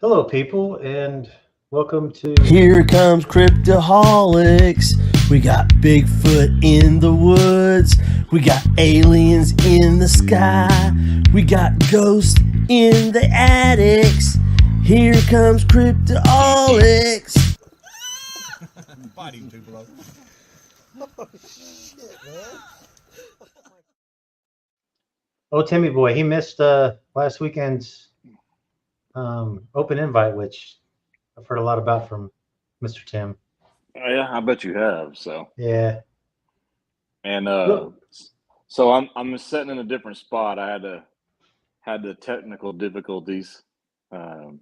Hello, people, and welcome to. Here comes Cryptoholics. We got Bigfoot in the woods. We got aliens in the sky. We got ghosts in the attics. Here comes Cryptoholics. Fighting people. Oh, shit, man. Oh, Timmy boy, he missed last weekend's open invite, which I've heard a lot about from Mr. Tim. Yeah, I bet you have. So, Yeah. and Look. so I'm sitting in a different spot. I had the technical difficulties. I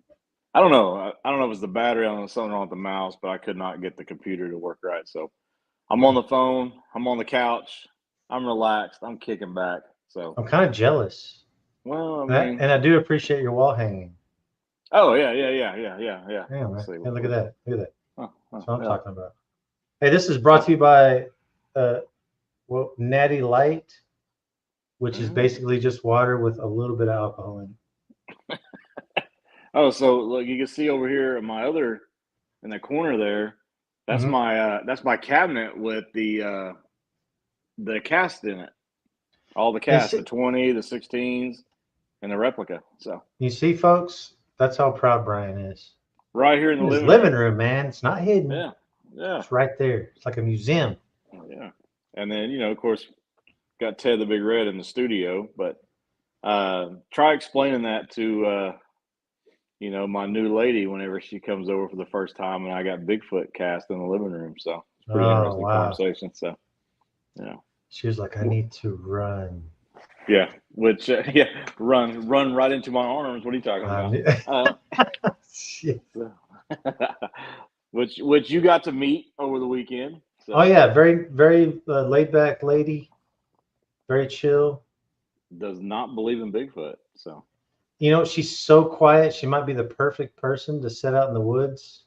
don't know. I don't know if it's the battery. I don't know something wrong with the mouse, but I could not get the computer to work right. So I'm on the phone. I'm on the couch. I'm relaxed. I'm kicking back. So, I'm kind of jealous. well, I mean, And I do appreciate your wall hanging. oh yeah. Yeah, man. Let's see. Hey, look at that. Look at that. That's what I'm Yeah. talking about. Hey, this is brought to you by Natty Light, which is basically just water with a little bit of alcohol in it. Oh, so look, you can see over here in the corner there. That's my cabinet with the cast in it. All the cast, the 20, the 16s, and the replica. So you see, folks, that's how proud Brian is. right here in the His living room, man. It's not hidden. Yeah. It's right there. It's like a museum. Yeah. And then, of course, got Ted the Big Red in the studio, but try explaining that to my new lady whenever she comes over for the first time, and I got Bigfoot cast in the living room. So it's a pretty interesting conversation. So, she was like, I need to run. Yeah, which run right into my arms. What are you talking about? Shit. which you got to meet over the weekend. So. Oh yeah, very very laid back lady, very chill. Does not believe in Bigfoot. So. She's so quiet. She might be the perfect person to set out in the woods,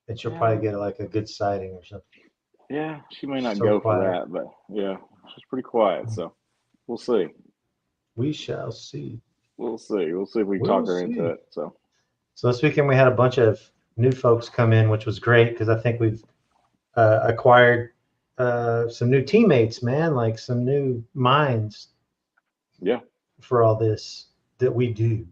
and she'll probably get like a good sighting or something. Yeah, she may not go for that, but yeah, she's pretty quiet. So we'll see. We shall see. We'll see. We'll see if we can talk her into it. So this weekend we had a bunch of new folks come in, which was great because I think we've acquired some new teammates, man, like some new minds. Yeah. For all this that we do.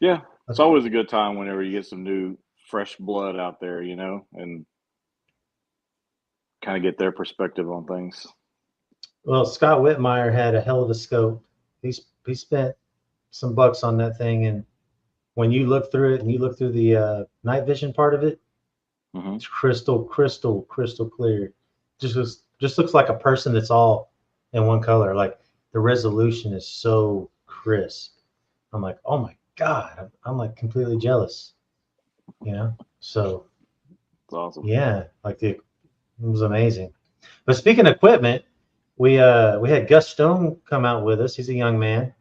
Yeah, it's always a good time whenever you get some new, fresh blood out there, and kind of get their perspective on things. Well, Scott Whitmire had a hell of a scope. He spent some bucks on that thing, and when you look through it and you look through the night vision part of it, it's crystal clear. Just looks like a person that's all in one color. Like the resolution is so crisp. I'm like, oh my God, I'm like completely jealous, So it's awesome. Yeah, like it was amazing. But speaking of equipment, we had Gus Stone come out with us. He's a young man.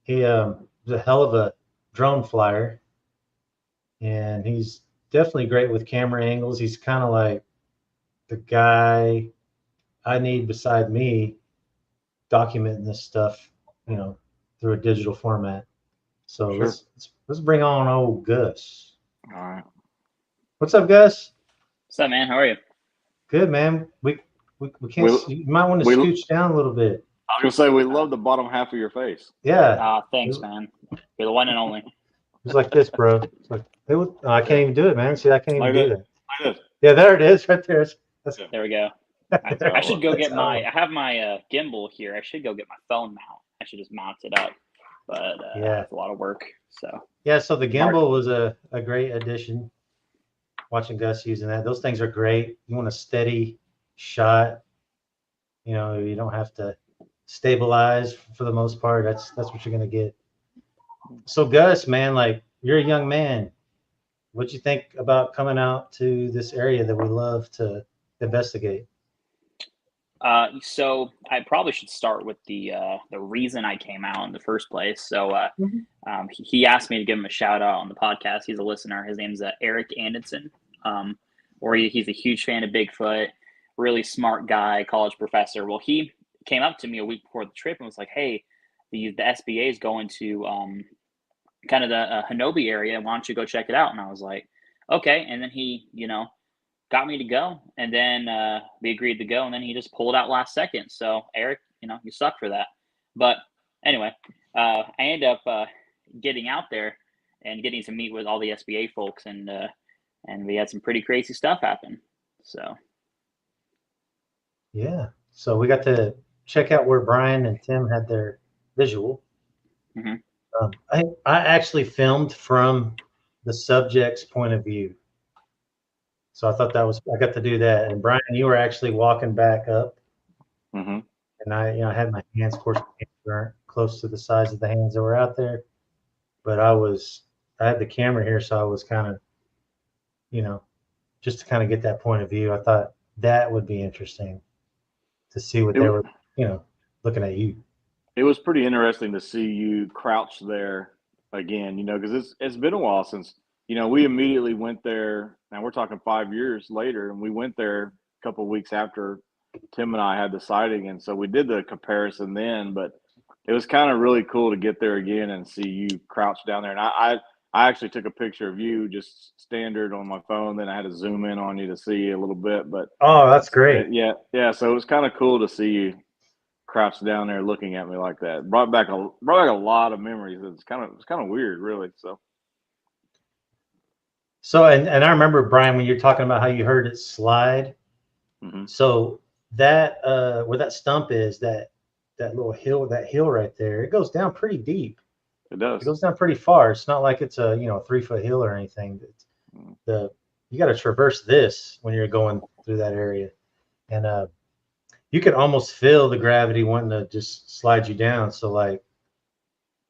He was a hell of a drone flyer, and he's definitely great with camera angles. He's kind of like the guy I need beside me documenting this stuff, through a digital format. So let's bring on old Gus. All right. What's up, Gus? What's up, man? How are you? Good, man. We can't. You might want to scooch down a little bit. I was gonna say we love the bottom half of your face. Yeah. Thanks, man. You're the one and only. It's like this, bro. It's like I can't even do it, man. See, I can't even do that. Like yeah, there it is, right there. There we go. I should go get I have my gimbal here. I should go get my phone mount. I should just mount it up, but it's a lot of work. So the gimbal was a great addition. Watching Gus using that, those things are great. You want a steady shot. You don't have to stabilize for the most part. That's what you're gonna get. So Gus, man, like you're a young man. What'd you think about coming out to this area that we love to investigate? So I probably should start with the reason I came out in the first place. So he asked me to give him a shout out on the podcast. He's a listener. His name's Eric Anderson. He's a huge fan of Bigfoot, really smart guy, college professor. Well, he came up to me a week before the trip and was like, "Hey, the SBA is going to kind of the Hanobi area. Why don't you go check it out? And I was like, okay. And then he, got me to go, and then we agreed to go, and then he just pulled out last second. So Eric, you suck for that. But anyway, I ended up getting out there and getting to meet with all the SBA folks, and we had some pretty crazy stuff happen. So Yeah. So we got to check out where Brian and Tim had their visual. Mhm. I actually filmed from the subject's point of view. So I thought I got to do that. And Brian, you were actually walking back up. Mm-hmm. And I had my hands, of course, my hands weren't close to the size of the hands that were out there. But I had the camera here, so I was kind of, just to kind of get that point of view. I thought that would be interesting to see what they were, looking at you. It was pretty interesting to see you crouch there again, because it's been a while since, we immediately went there. Now we're talking 5 years later, and we went there a couple of weeks after Tim and I had the sighting. And so we did the comparison then, but it was kind of really cool to get there again and see you crouch down there. And I actually took a picture of you just standard on my phone. Then I had to zoom in on you to see you a little bit, but Oh, that's great. yeah. So it was kind of cool to see you crouched down there looking at me like that. Brought back a lot of memories. It's kind of weird, really. So, and I remember, Brian, when you're talking about how you heard it slide. Mm-hmm. So that where that stump is, that little hill, right there, it goes down pretty deep. It does. It goes down pretty far. It's not like it's a 3-foot hill or anything. You got to traverse this when you're going through that area, and you could almost feel the gravity wanting to just slide you down. So like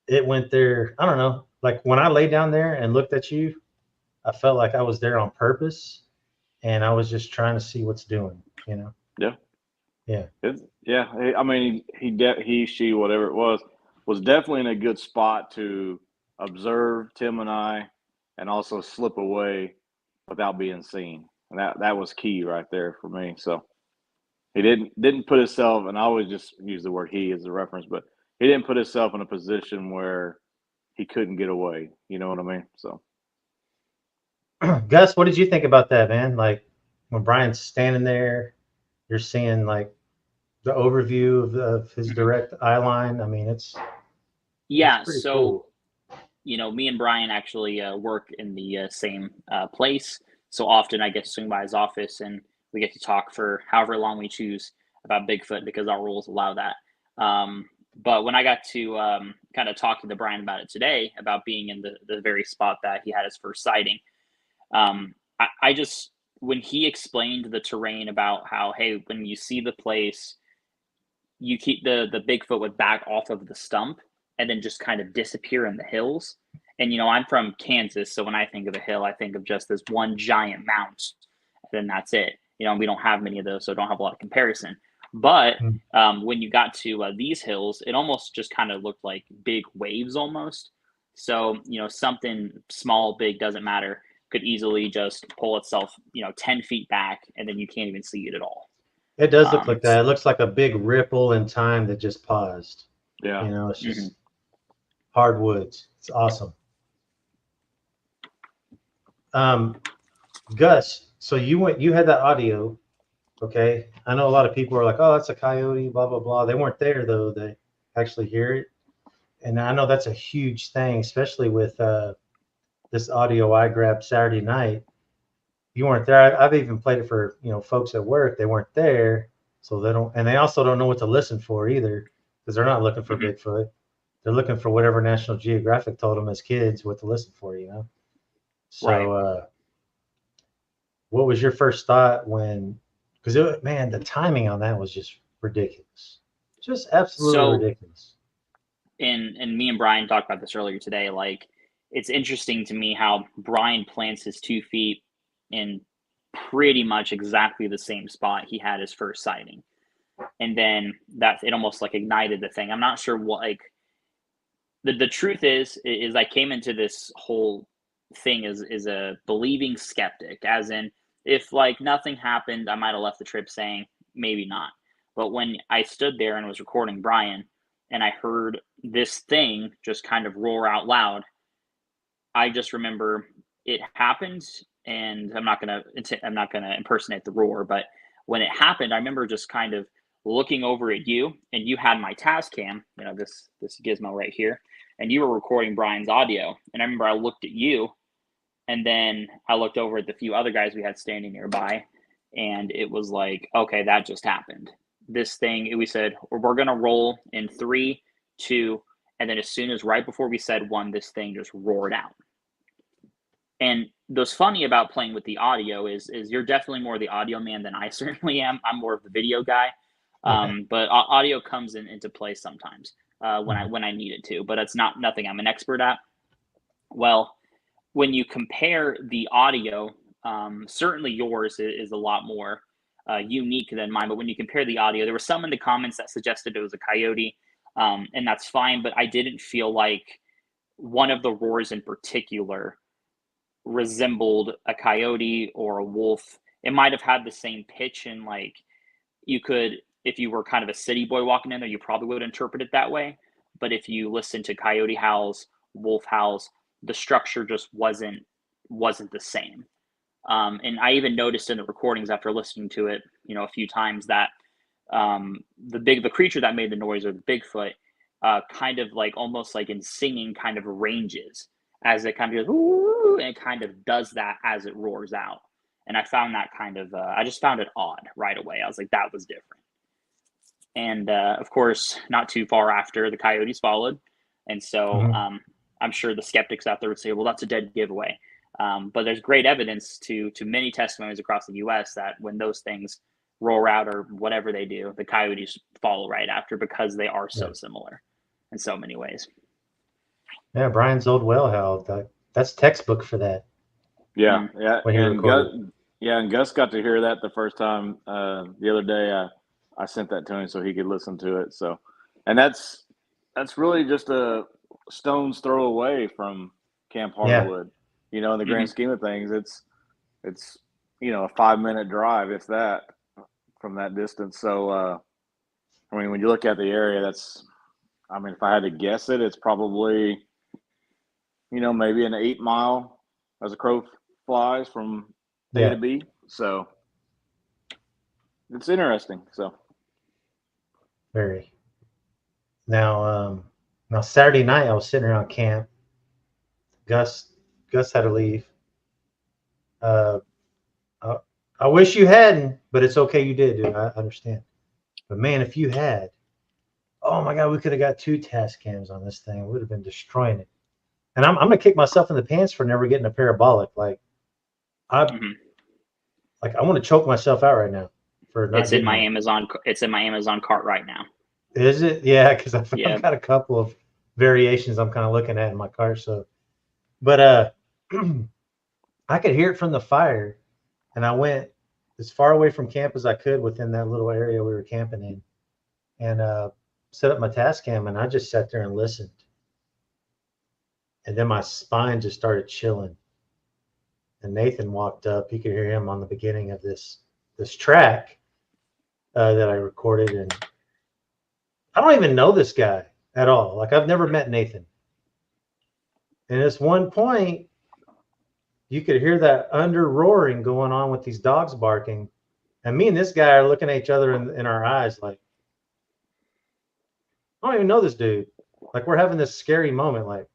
it went there. I don't know. Like when I lay down there and looked at you, I felt like I was there on purpose, and I was just trying to see what's doing. Yeah. Yeah. I mean, she, whatever it was definitely in a good spot to observe Tim and I, and also slip away without being seen. And that was key right there for me. So he didn't put himself, and I always just use the word he as a reference, but he didn't put himself in a position where he couldn't get away. You know what I mean? So, Gus, what did you think about that, man? Like when Brian's standing there, you're seeing like the overview of his direct eye line. I mean, it's pretty so cool. Me and Brian actually work in the same place. So often I get to swing by his office, and we get to talk for however long we choose about Bigfoot, because our rules allow that. But when I got to kind of talking to Brian about it today, about being in the very spot that he had his first sighting, I just, when he explained the terrain about how, hey, when you see the place, you keep the Bigfoot would back off of the stump and then just kind of disappear in the hills. And I'm from Kansas, so when I think of a hill, I think of just this one giant mount, and then that's it. We don't have many of those, so I don't have a lot of comparison. But when you got to these hills, it almost just kind of looked like big waves almost. So something small, big, doesn't matter, could easily just pull itself 10 feet back, and then you can't even see it at all. It does look like that. It looks like a big ripple in time that just paused. Yeah. It's just hardwoods. It's awesome. Gus, so you had that audio, okay? I know a lot of people are like, oh, that's a coyote, blah, blah, blah. They weren't there though. They actually hear it. And I know that's a huge thing, especially with this audio I grabbed Saturday night. You weren't there. I've even played it for, folks at work. They weren't there. So they also don't know what to listen for either, because they're not looking for Bigfoot. They're looking for whatever National Geographic told them as kids what to listen for, So, right. What was your first thought because the timing on that was just ridiculous. Just absolutely ridiculous. And me and Brian talked about this earlier today. Like, it's interesting to me how Brian plants his 2 feet in pretty much exactly the same spot he had his first sighting. And then it almost like ignited the thing. I'm not sure what, like, the truth is I came into this whole thing as a believing skeptic, as in, if like nothing happened, I might have left the trip saying maybe not. But when I stood there and was recording Brian, and I heard this thing just kind of roar out loud, I just remember it happened, and I'm not gonna impersonate the roar, but when it happened, I remember just kind of looking over at you, and you had my Tascam, this gizmo right here, and you were recording Brian's audio. And I remember I looked at you, and then I looked over at the few other guys we had standing nearby, and it was like, okay, that just happened. This thing, we said, we're going to roll in 3, 2, and then as soon as right before we said 1, this thing just roared out. And what's funny about playing with the audio is you're definitely more the audio man than I certainly am. I'm more of the video guy. But audio comes into play sometimes when I need it to, but it's nothing I'm an expert at. Well, when you compare the audio, certainly yours is a lot more unique than mine. But when you compare the audio, there were some in the comments that suggested it was a coyote, and that's fine. But I didn't feel like one of the roars in particular resembled a coyote or a wolf. It might have had the same pitch, and like you could, if you were kind of a city boy walking in there, you probably would interpret it that way. But if you listen to coyote howls, wolf howls, the structure just wasn't the same. And I even noticed in the recordings after listening to it, a few times that the creature that made the noise, or the Bigfoot, kind of like almost like in singing kind of ranges as it kind of goes, ooh, and it kind of does that as it roars out. And I found that kind of, I just found it odd right away. I was like, that was different. And of course, not too far after, the coyotes followed. And so I'm sure the skeptics out there would say, well, that's a dead giveaway. But there's great evidence to many testimonies across the U.S. that when those things roar out or whatever they do, the coyotes follow right after, because they are so similar in so many ways. Yeah, Brian's old well howl. That's textbook for that. Yeah, yeah. And Gus got to hear that the first time the other day. I sent that to him so he could listen to it. So, and that's really just a stone's throw away from Camp Hardwood. In the grand scheme of things, it's a 5-minute drive, if that, from that distance. So, when you look at the area, if I had to guess it, it's probably, maybe an 8 mile as a crow flies from A to B. So it's interesting. So very. Now Saturday night I was sitting around camp. Gus had to leave. I wish you hadn't, but it's okay you did, dude. I understand. But man, if you had, oh my God, we could have got 2 task cams on this thing. We would have been destroying it. And I'm gonna kick myself in the pants for never getting a parabolic. I want to choke myself out right now for not. It's in my Amazon cart right now. Is it? Yeah, because I've got a couple of variations I'm kind of looking at in my cart. So, but I could hear it from the fire, and I went as far away from camp as I could within that little area we were camping in, and set up my task cam, and I just sat there and listened. And then my spine just started chilling. And Nathan walked up. You could hear him on the beginning of this track that I recorded. And I don't even know this guy at all. I've never met Nathan. And at this one point, you could hear that under roaring going on with these dogs barking. And me and this guy are looking at each other in our eyes like, I don't even know this dude. We're having this scary moment.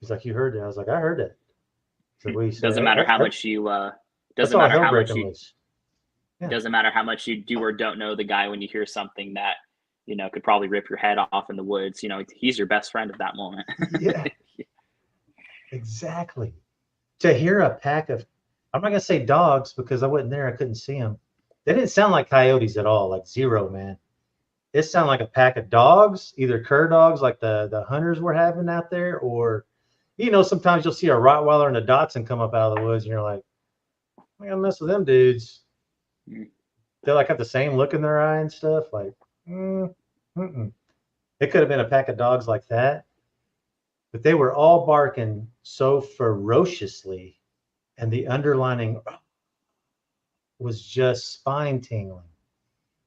He's like, you heard that? I was like, I heard it. So doesn't matter how much you doesn't matter how much you do or don't know the guy. When you hear something that could probably rip your head off in the woods, he's your best friend at that moment. Yeah, exactly. To hear a pack of, I'm not gonna say dogs because I wasn't there, I couldn't see them. They didn't sound like coyotes at all, zero, man. It sounded like a pack of dogs, either cur dogs like the hunters were having out there, or sometimes you'll see a Rottweiler and a Dachshund come up out of the woods, and you're like, I gotta mess with them dudes. They have the same look in their eye and stuff. It could have been a pack of dogs like that, but they were all barking so ferociously, and the underlining was just spine tingling.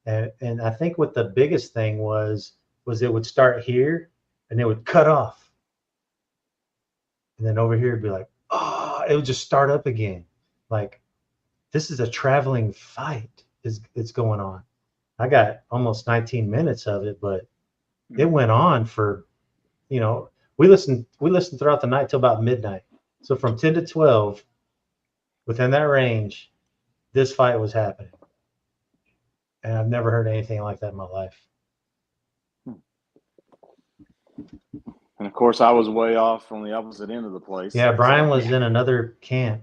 And I think what the biggest thing was it would start here and it would cut off. and then over here it'd be like, oh, it would just start up again. Like, this is a traveling fight it's going on. I got almost 19 minutes of it, but it went on for, we listened throughout the night till about midnight. So from 10 to 12, within that range, this fight was happening. And I've never heard anything like that in my life. And of course, I was way off on the opposite end of the place. Yeah, Brian was in another camp.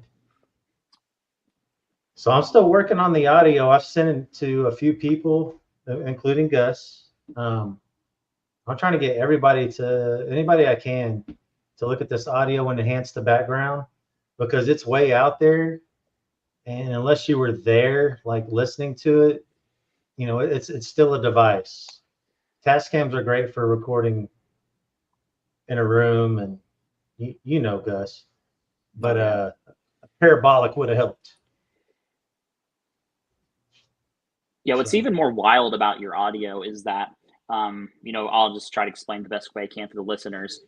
So I'm still working on the audio. I've sent it to a few people, including Gus. I'm trying to get anybody I can to look at this audio and enhance the background, because it's way out there. And unless you were there, like listening to it, it's still a device. Tascams are great for recording in a room, and Gus, but a parabolic would have helped. Yeah, what's even more wild about your audio is that, I'll just try to explain the best way I can for the listeners.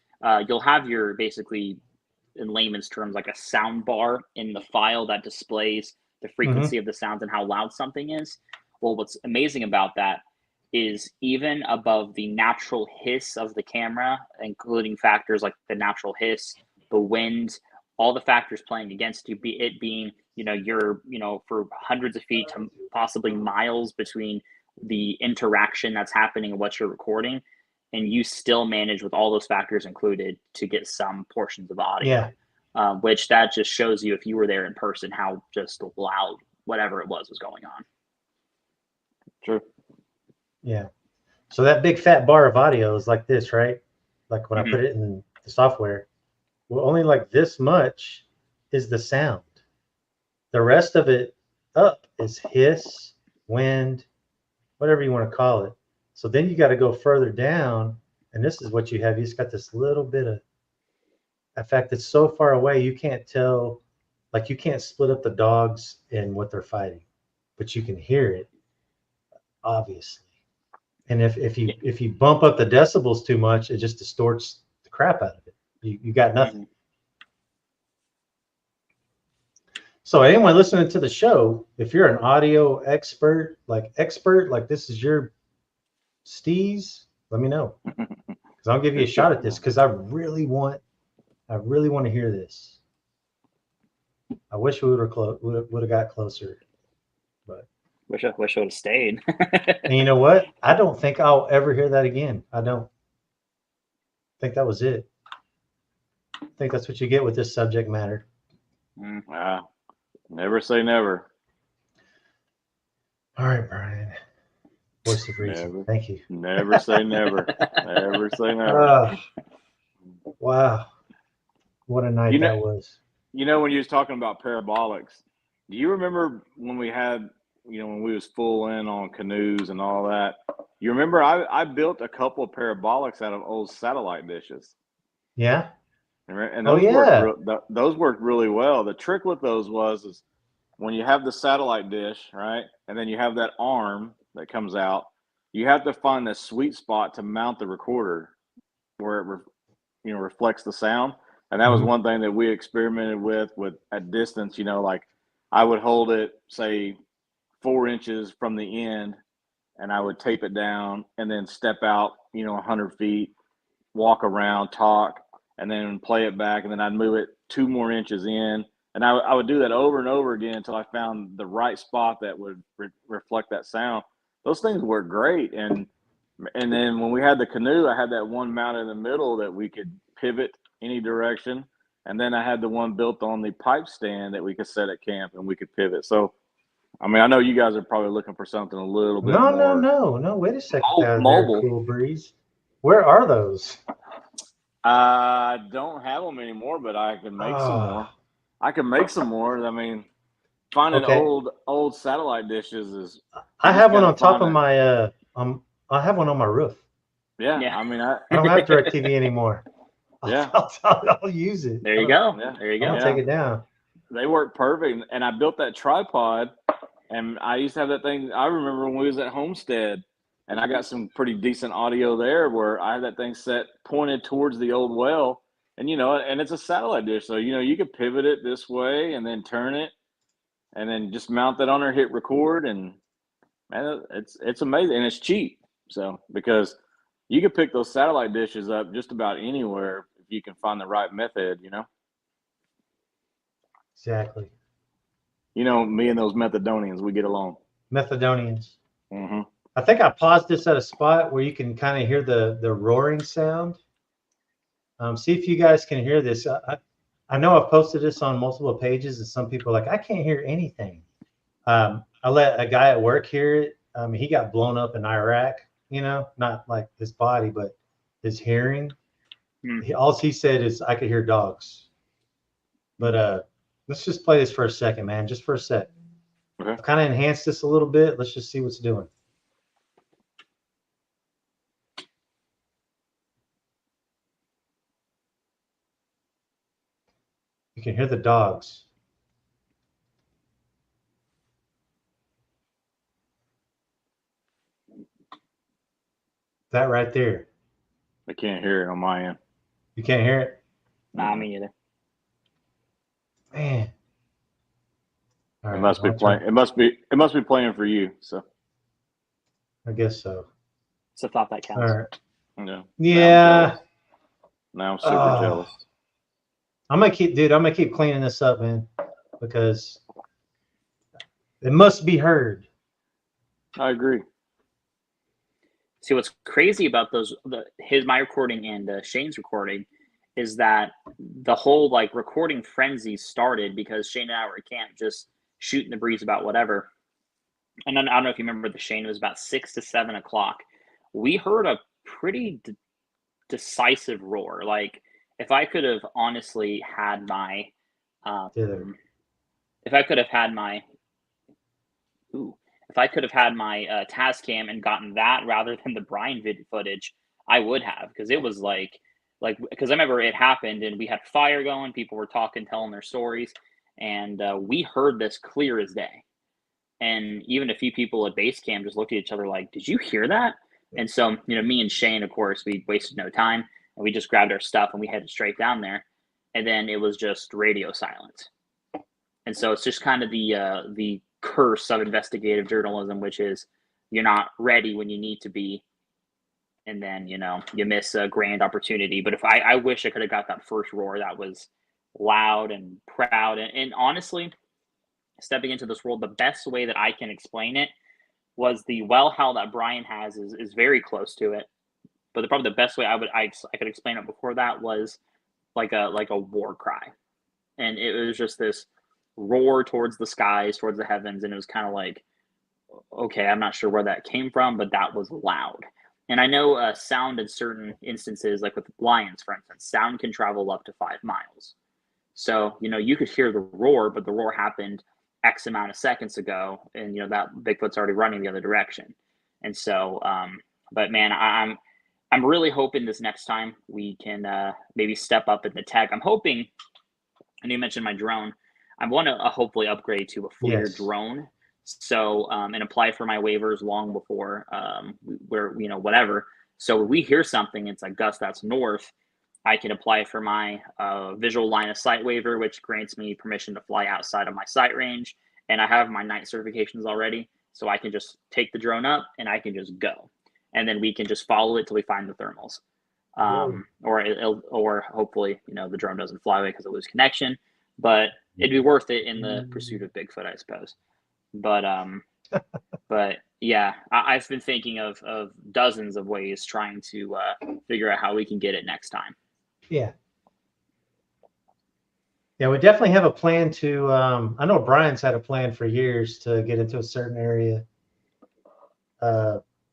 You'll have your, basically, in layman's terms, like a sound bar in the file that displays the frequency of the sounds and how loud something is. Well, what's amazing about that is even above the natural hiss of the camera, including factors like the natural hiss, the wind, all the factors playing against you, it being, you're, for hundreds of feet to possibly miles between the interaction that's happening and what you're recording, and you still manage, with all those factors included, to get some portions of audio. Yeah. Which that just shows you, if you were there in person, how just loud whatever it was going on. True. Yeah. So that big fat bar of audio is like this, right? Like when I put it in the software, well, only like this much is the sound. The rest of it up is hiss, wind, whatever you want to call it. So then you got to go further down, and this is what you have. You just got this little bit of, in fact, it's so far away you can't tell, like you can't split up the dogs in what they're fighting, but you can hear it, obviously. And if you bump up the decibels too much, it just distorts the crap out of it. You got nothing. So anyone listening to the show, if you're an audio expert, like this is your steez, let me know, because I'll give you a shot at this, because I really want to hear this. I wish we would have got closer, but wish I would have stayed. And you know what? I don't think I'll ever hear that again. I don't think that was it. I think that's what you get with this subject matter. Wow. Never say never. All right, Brian. Voice of reason. Never. Thank you. Never say never. Never say never. Wow. What a night that was. When you was talking about parabolics, do you remember when we had, when we was full in on canoes and all that? You remember I built a couple of parabolics out of old satellite dishes. Yeah. And those worked really well. The trick with those is when you have the satellite dish, right, and then you have that arm that comes out, you have to find the sweet spot to mount the recorder where it reflects the sound. And that was one thing that we experimented with at distance. Like I would hold it, say, 4 inches from the end, and I would tape it down and then step out, 100 feet, walk around, talk, and then play it back, and then I'd move it 2 more inches in, and I would do that over and over again until I found the right spot that would reflect that sound. Those things work great, and then when we had the canoe, I had that one mounted in the middle that we could pivot any direction, and then I had the one built on the pipe stand that we could set at camp and we could pivot. So, I mean, I know you guys are probably looking for something a little bit more. No. Wait a second. Mobile. Cool Breeze. Where are those? I don't have them anymore, but I can make some more. I can make some more. I mean, finding old satellite dishes is. I have one on top of my. I have one on my roof. Yeah. I mean, I don't have DirecTV anymore. Yeah, I'll use it. There you go. Yeah. There you go. I'll take it down. They work perfect, and I built that tripod, and I used to have that thing. I remember when we was at Homestead. And I got some pretty decent audio there where I had that thing set pointed towards the old well, And and it's a satellite dish, so you could pivot it this way and then turn it, and then just mount that on there, hit record, and man, it's amazing, and it's cheap. So because you could pick those satellite dishes up just about anywhere if you can find the right method. Exactly. Me and those Methadonians, we get along. Methadonians. Mm-hmm. I think I paused this at a spot where you can kind of hear the roaring sound. See if you guys can hear this. I know I've posted this on multiple pages, and some people are like, I can't hear anything. I let a guy at work hear it. He got blown up in Iraq, not like his body, but his hearing. All he said is, I could hear dogs. But let's just play this for a second, man, just for a sec. Okay. I've kind of enhanced this a little bit. Let's just see what's doing. You can hear the dogs. That right there. I can't hear it on my end. You can't hear it? Nah, me either. Man. All It right, must be playing. It must be playing for you. So I guess so. It's a thought that counts. All right. yeah. Yeah. Now I'm super jealous. I'm gonna keep cleaning this up, man, because it must be heard. I agree. See, what's crazy about my recording and Shane's recording is that the whole like recording frenzy started because Shane and I were at camp just shooting the breeze about whatever. And then, I don't know if you remember the Shane, it was about 6 to 7 o'clock. We heard a pretty decisive roar. Like, if I could have honestly had my, if I could have had my Tascam and gotten that rather than the Brian vid footage, I would have, because it was because I remember it happened and we had fire going, people were talking, telling their stories, and we heard this clear as day. And even a few people at base camp just looked at each other like, did you hear that? And so, me and Shane, of course, we wasted no time and we just grabbed our stuff and we headed straight down there. And then it was just radio silence. And so it's just kind of the curse of investigative journalism, which is you're not ready when you need to be. And then, you miss a grand opportunity. But if I wish I could have got that first roar that was loud and proud. And honestly, stepping into this world, the best way that I can explain it was the well howl that Brian has is very close to it. But probably the best way I could explain it before that was like a war cry. And it was just this roar towards the skies, towards the heavens. And it was kind of like, okay, I'm not sure where that came from, but that was loud. And I know sound in certain instances, like with lions, for instance, sound can travel up to 5 miles. So, you could hear the roar, but the roar happened X amount of seconds ago, and that Bigfoot's already running the other direction. And so, but man, I'm really hoping this next time we can maybe step up in the tech. I'm hoping, and you mentioned my drone, I want to hopefully upgrade to a FLIR drone. So, and apply for my waivers long before whatever. So if we hear something, it's like, Gus, that's north, I can apply for my visual line of sight waiver, which grants me permission to fly outside of my sight range. And I have my night certifications already. So I can just take the drone up and I can just go. And then we can just follow it till we find the thermals. Or hopefully, the drone doesn't fly away because it loses connection. But it'd be worth it in the pursuit of Bigfoot, I suppose. But yeah, I've been thinking of dozens of ways trying to figure out how we can get it next time. Yeah. Yeah, we definitely have a plan to, I know Brian's had a plan for years to get into a certain area,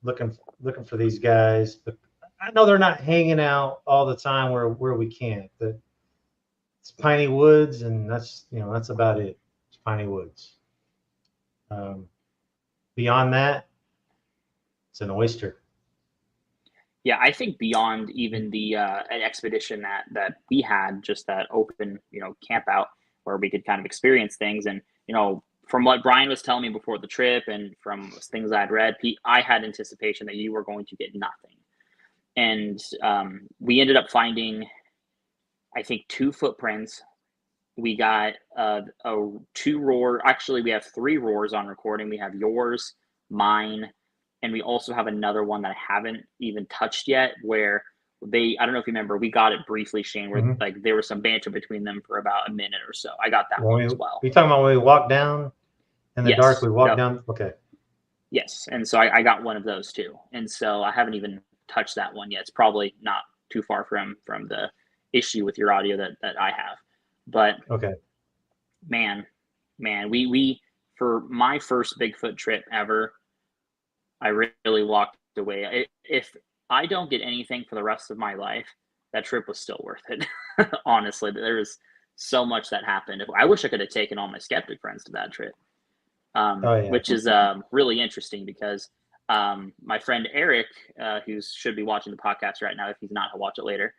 looking for these guys, but I know they're not hanging out all the time where we can't. It's piney woods, and that's about it. It's piney woods. Beyond that, it's an oyster. Yeah, I think beyond even the an expedition that we had, just that open camp out where we could kind of experience things, and from what Brian was telling me before the trip and from things I'd read, I had anticipation that you were going to get nothing, and we ended up finding, I think 2 footprints. We got 2 roar. Actually, we have 3 roars on recording. We have yours, mine, and we also have another one that I haven't even touched yet. Where I don't know if you remember, we got it briefly, Shane. Where Mhm. like there was some banter between them for about a minute or so. I got that When one we, as well. you talking about when we walk down in the dark? Yes. We walk Yep. down. Okay. Yes, and so I got one of those too, and so I haven't even touched that one yet. It's probably not too far from the issue with your audio that I have, but Okay. man, we for my first Bigfoot trip ever, I really walked away. If I don't get anything for the rest of my life, that trip was still worth it. Honestly, there was so much that happened. I wish I could have taken all my skeptic friends to that trip. Oh yeah. Which is really interesting because my friend Eric, who should be watching the podcast right now, if he's not, he'll watch it later.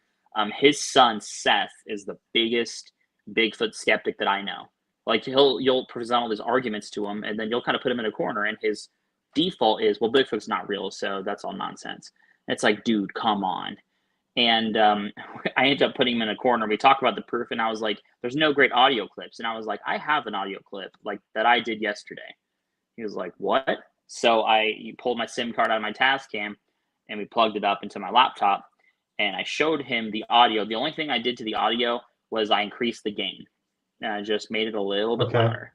His son Seth is the biggest Bigfoot skeptic that I know. Like you'll present all these arguments to him, and then you'll kind of put him in a corner, and his default is, well, Bigfoot's not real, so that's all nonsense. And it's like, dude, come on. And I ended up putting him in a corner. We talked about the proof, and I was like, there's no great audio clips. And I was like, I have an audio clip like that I did yesterday. He was like, what? So I pulled my SIM card out of my Tascam and we plugged it up into my laptop, and I showed him the audio. The only thing I did to the audio was I increased the gain. And I just made it a little bit Okay. louder.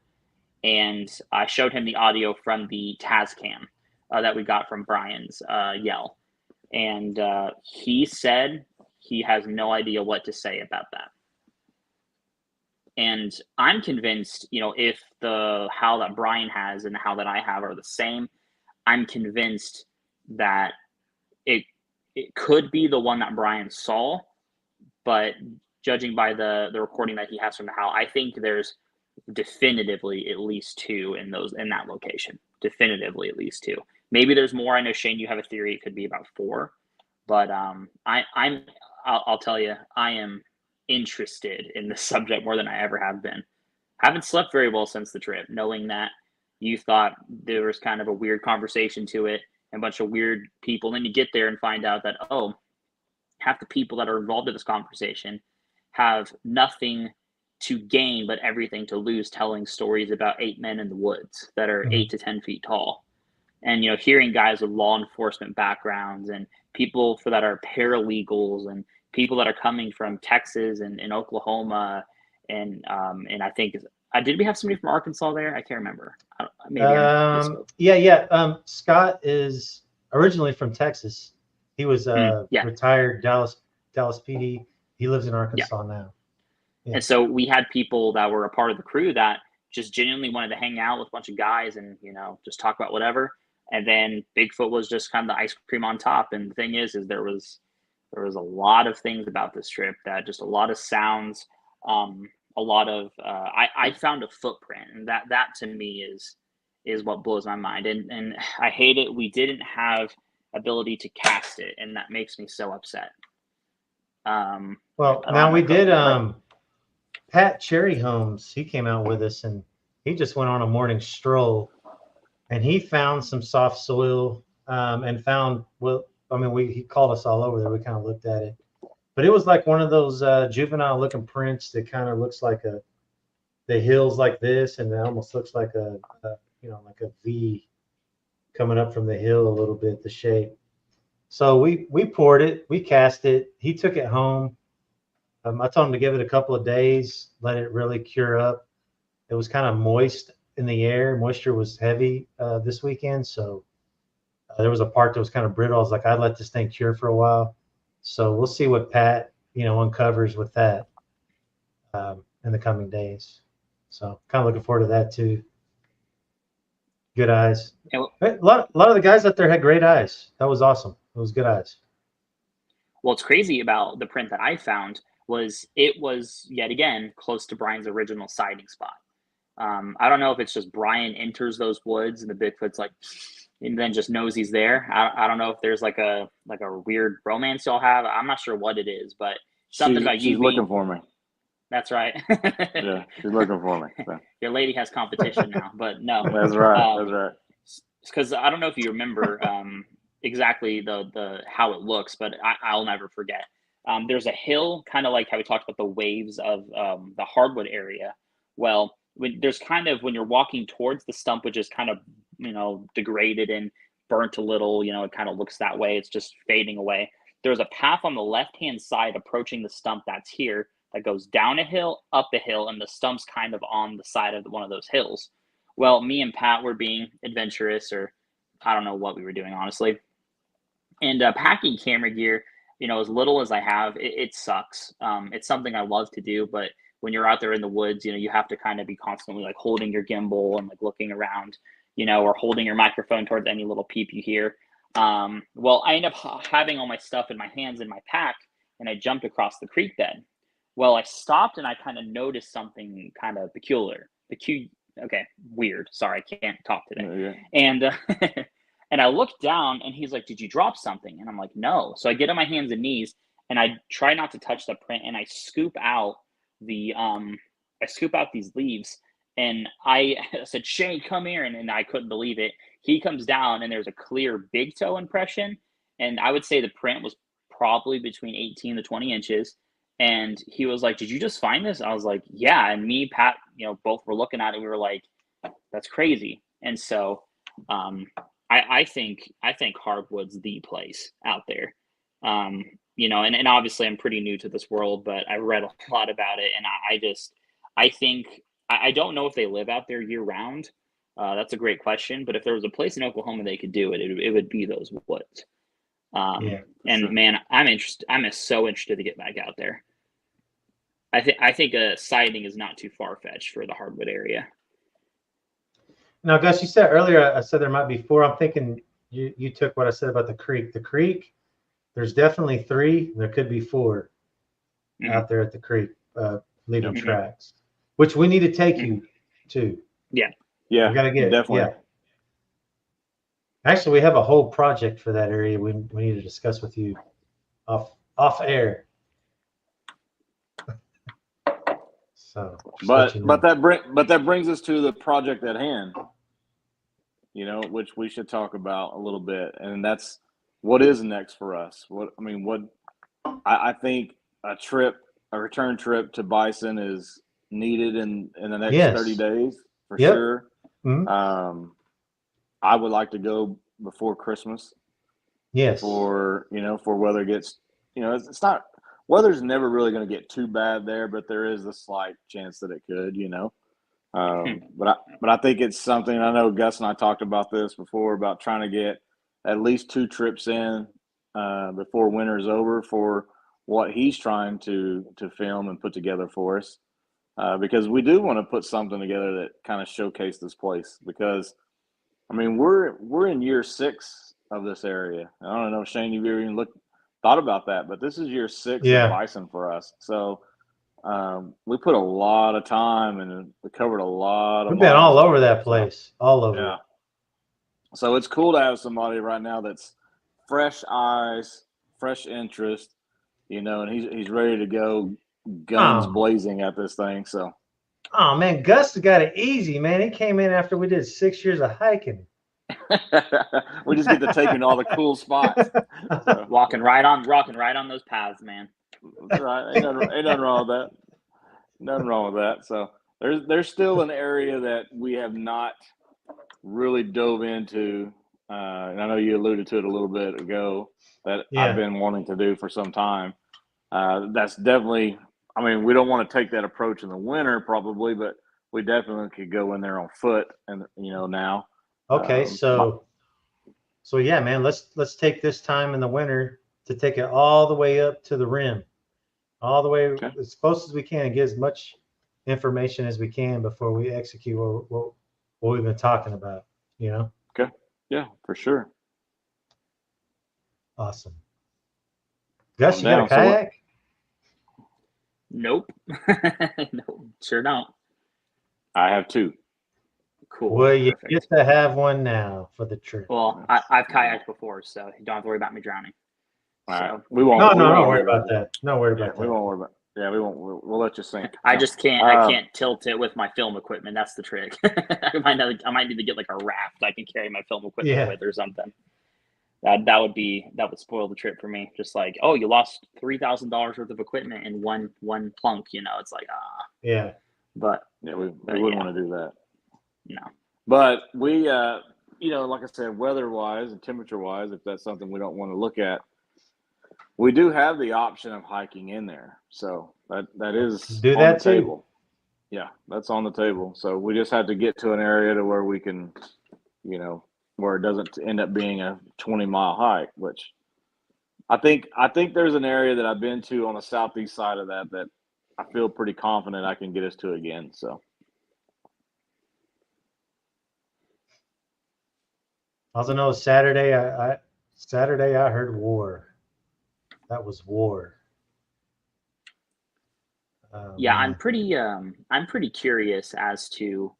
And I showed him the audio from the Tascam that we got from Brian's Yell. And he said he has no idea what to say about that. And I'm convinced, if the how that Brian has and the how that I have are the same, I'm convinced that it could be the one that Brian saw, but judging by the recording that he has from the how, I think there's definitively at least 2 in that location. Definitively at least 2. Maybe there's more. I know, Shane, you have a theory. It could be about 4, but I'll tell you, I am interested in this subject more than I ever have been. Haven't slept very well since the trip, knowing that you thought there was kind of a weird conversation to it and a bunch of weird people. Then you get there and find out that, oh, half the people that are involved in this conversation have nothing to gain but everything to lose, telling stories about 8 men in the woods that are 8 to 10 feet tall. And, hearing guys with law enforcement backgrounds and people that are paralegals and people that are coming from Texas and Oklahoma. And I think, did we have somebody from Arkansas there? I can't remember. Yeah. Scott is originally from Texas. He was retired Dallas PD. He lives in Arkansas now. Yeah. And so we had people that were a part of the crew that just genuinely wanted to hang out with a bunch of guys and, just talk about whatever. And then Bigfoot was just kind of the ice cream on top. And the thing is there was a lot of things about this trip, that just a lot of sounds, a lot of I found a footprint, and that to me is what blows my mind. And I hate it. We didn't have ability to cast it, and that makes me so upset. Well, now we did. Pat Cherry Holmes, he came out with us, and he just went on a morning stroll, and he found some soft soil, and found, he called us all over there. We kind of looked at it, but it was like one of those juvenile looking prints that kind of looks like the hills like this, and it almost looks like like a V coming up from the hill a little bit, the shape. So we poured it, we cast it. He took it home. I told him to give it a couple of days, let it really cure up. It was kind of moist in the air. Moisture was heavy this weekend, so there was a part that was kind of brittle. I was like, I'd let this thing cure for a while. So we'll see what Pat, uncovers with that in the coming days. So kind of looking forward to that too. Good eyes. A lot of the guys out there had great eyes. That was awesome. It was good eyes. What's crazy about the print that I found was it was yet again close to Brian's original sighting spot. I don't know if it's just Brian enters those woods and the Bigfoot's like, and then just knows he's there. I don't know if there's like a weird romance y'all have. I'm not sure what it is, but something about you. She's looking for me. That's right. Yeah, she's looking for me. So. Your lady has competition now, but no. That's right. That's right. Because I don't know if you remember exactly the how it looks, but I'll never forget. there's a hill, kind of like how we talked about the waves of the hardwood area. Well, there's kind of, when you're walking towards the stump, which is kind of, degraded and burnt a little, it kind of looks that way. It's just fading away. There's a path on the left-hand side approaching the stump that's here that goes down a hill, up a hill, and the stump's kind of on the side of one of those hills. Well, me and Pat were being adventurous, or I don't know what we were doing, honestly. And packing camera gear, as little as I have, it sucks. It's something I love to do, but when you're out there in the woods, you have to kind of be constantly like holding your gimbal and like looking around, or holding your microphone towards any little peep you hear. Well, I end up having all my stuff in my hands in my pack, and I jumped across the creek bed. Well, I stopped and I kind of noticed something kind of peculiar. Okay, weird. Sorry, I can't talk today. Oh, yeah. And and I looked down, and he's like, "Did you drop something?" And I'm like, "No." So I get on my hands and knees, and I try not to touch the print, and I scoop out these leaves, and I said, "Shane, come here," and I couldn't believe it. He comes down, and there's a clear big toe impression, and I would say the print was probably between 18 to 20 inches. And he was like, "Did you just find this?" I was like, "Yeah." And me, Pat, both were looking at it. We were like, "That's crazy." And so, I think hardwood's the place out there. And obviously I'm pretty new to this world, but I read a lot about it, and I think I don't know if they live out there year round. That's a great question. But if there was a place in Oklahoma they could do it, it would be those woods. And sure. man, I'm interested. I'm so interested to get back out there. I think a sighting is not too far fetched for the hardwood area. Now, Gus, you said earlier, I said there might be 4. I'm thinking you took what I said about the creek. The creek, there's definitely 3. There could be 4 out there at the creek, leaving tracks, which we need to take you to. Yeah. Yeah. We got to get definitely. Yeah. Actually, we have a whole project for that area we need to discuss with you off air. So, but that brings us to the project at hand, which we should talk about a little bit, and that's what is next for us. I think a return trip to Bison is needed in the next 30 days for sure. Mm-hmm. I would like to go before Christmas. Yes. For weather gets, it's not. Weather's never really going to get too bad there, but there is a slight chance that it could, But I think it's something. I know Gus and I talked about this before, about trying to get at least 2 trips in before winter's over for what he's trying to film and put together for us, because we do want to put something together that kind of showcase this place. Because we're in year 6 of this area. I don't know, Shane, you've ever even thought about that, but this is year 6 of Bison for us. So we put a lot of time, and we covered a lot of We've been all over that place, all over. Yeah. So it's cool to have somebody right now that's fresh eyes, fresh interest, and he's ready to go guns blazing at this thing. So. Oh man, Gus got it easy, man. He came in after we did 6 years of hiking. We just get to take in all the cool spots. So, rocking right on those paths, man. That's right. Ain't nothing wrong with that. Nothing wrong with that. So there's still an area that we have not really dove into, and I know you alluded to it a little bit ago, that I've been wanting to do for some time. That's definitely. We don't want to take that approach in the winter, probably, but we definitely could go in there on foot, and now. Okay, so yeah, man, let's take this time in the winter to take it all the way up to the rim, all the way as close as we can, and get as much information as we can before we execute what we've been talking about. Okay. Yeah, for sure. Awesome. Gus, you got a kayak? Nope. No, sure don't. I have 2. Cool. Well, you get to have one now for the trip. Well, I've kayaked before, so you don't have to worry about me drowning. All right. So. We won't. Don't worry about that. Don't worry about that. We won't worry about. Yeah, we won't. We'll let you sink. I just can't. I can't tilt it with my film equipment. That's the trick. I might need to get like a raft I can carry my film equipment with or something. that would spoil the trip for me. Just like, oh, you lost $3,000 worth of equipment in one plunk. It's like Yeah. But yeah, we wouldn't want to do that. No. But we, like I said, weather-wise and temperature-wise, if that's something we don't want to look at, we do have the option of hiking in there. So that is Do on that the too. table. Yeah, that's on the table. So we just have to get to an area to where we can, where it doesn't end up being a 20-mile hike, which I think there's an area that I've been to on the southeast side of that I feel pretty confident I can get us to again. So. Also know Saturday I heard war. That was war. Yeah, Man. I'm pretty curious as to,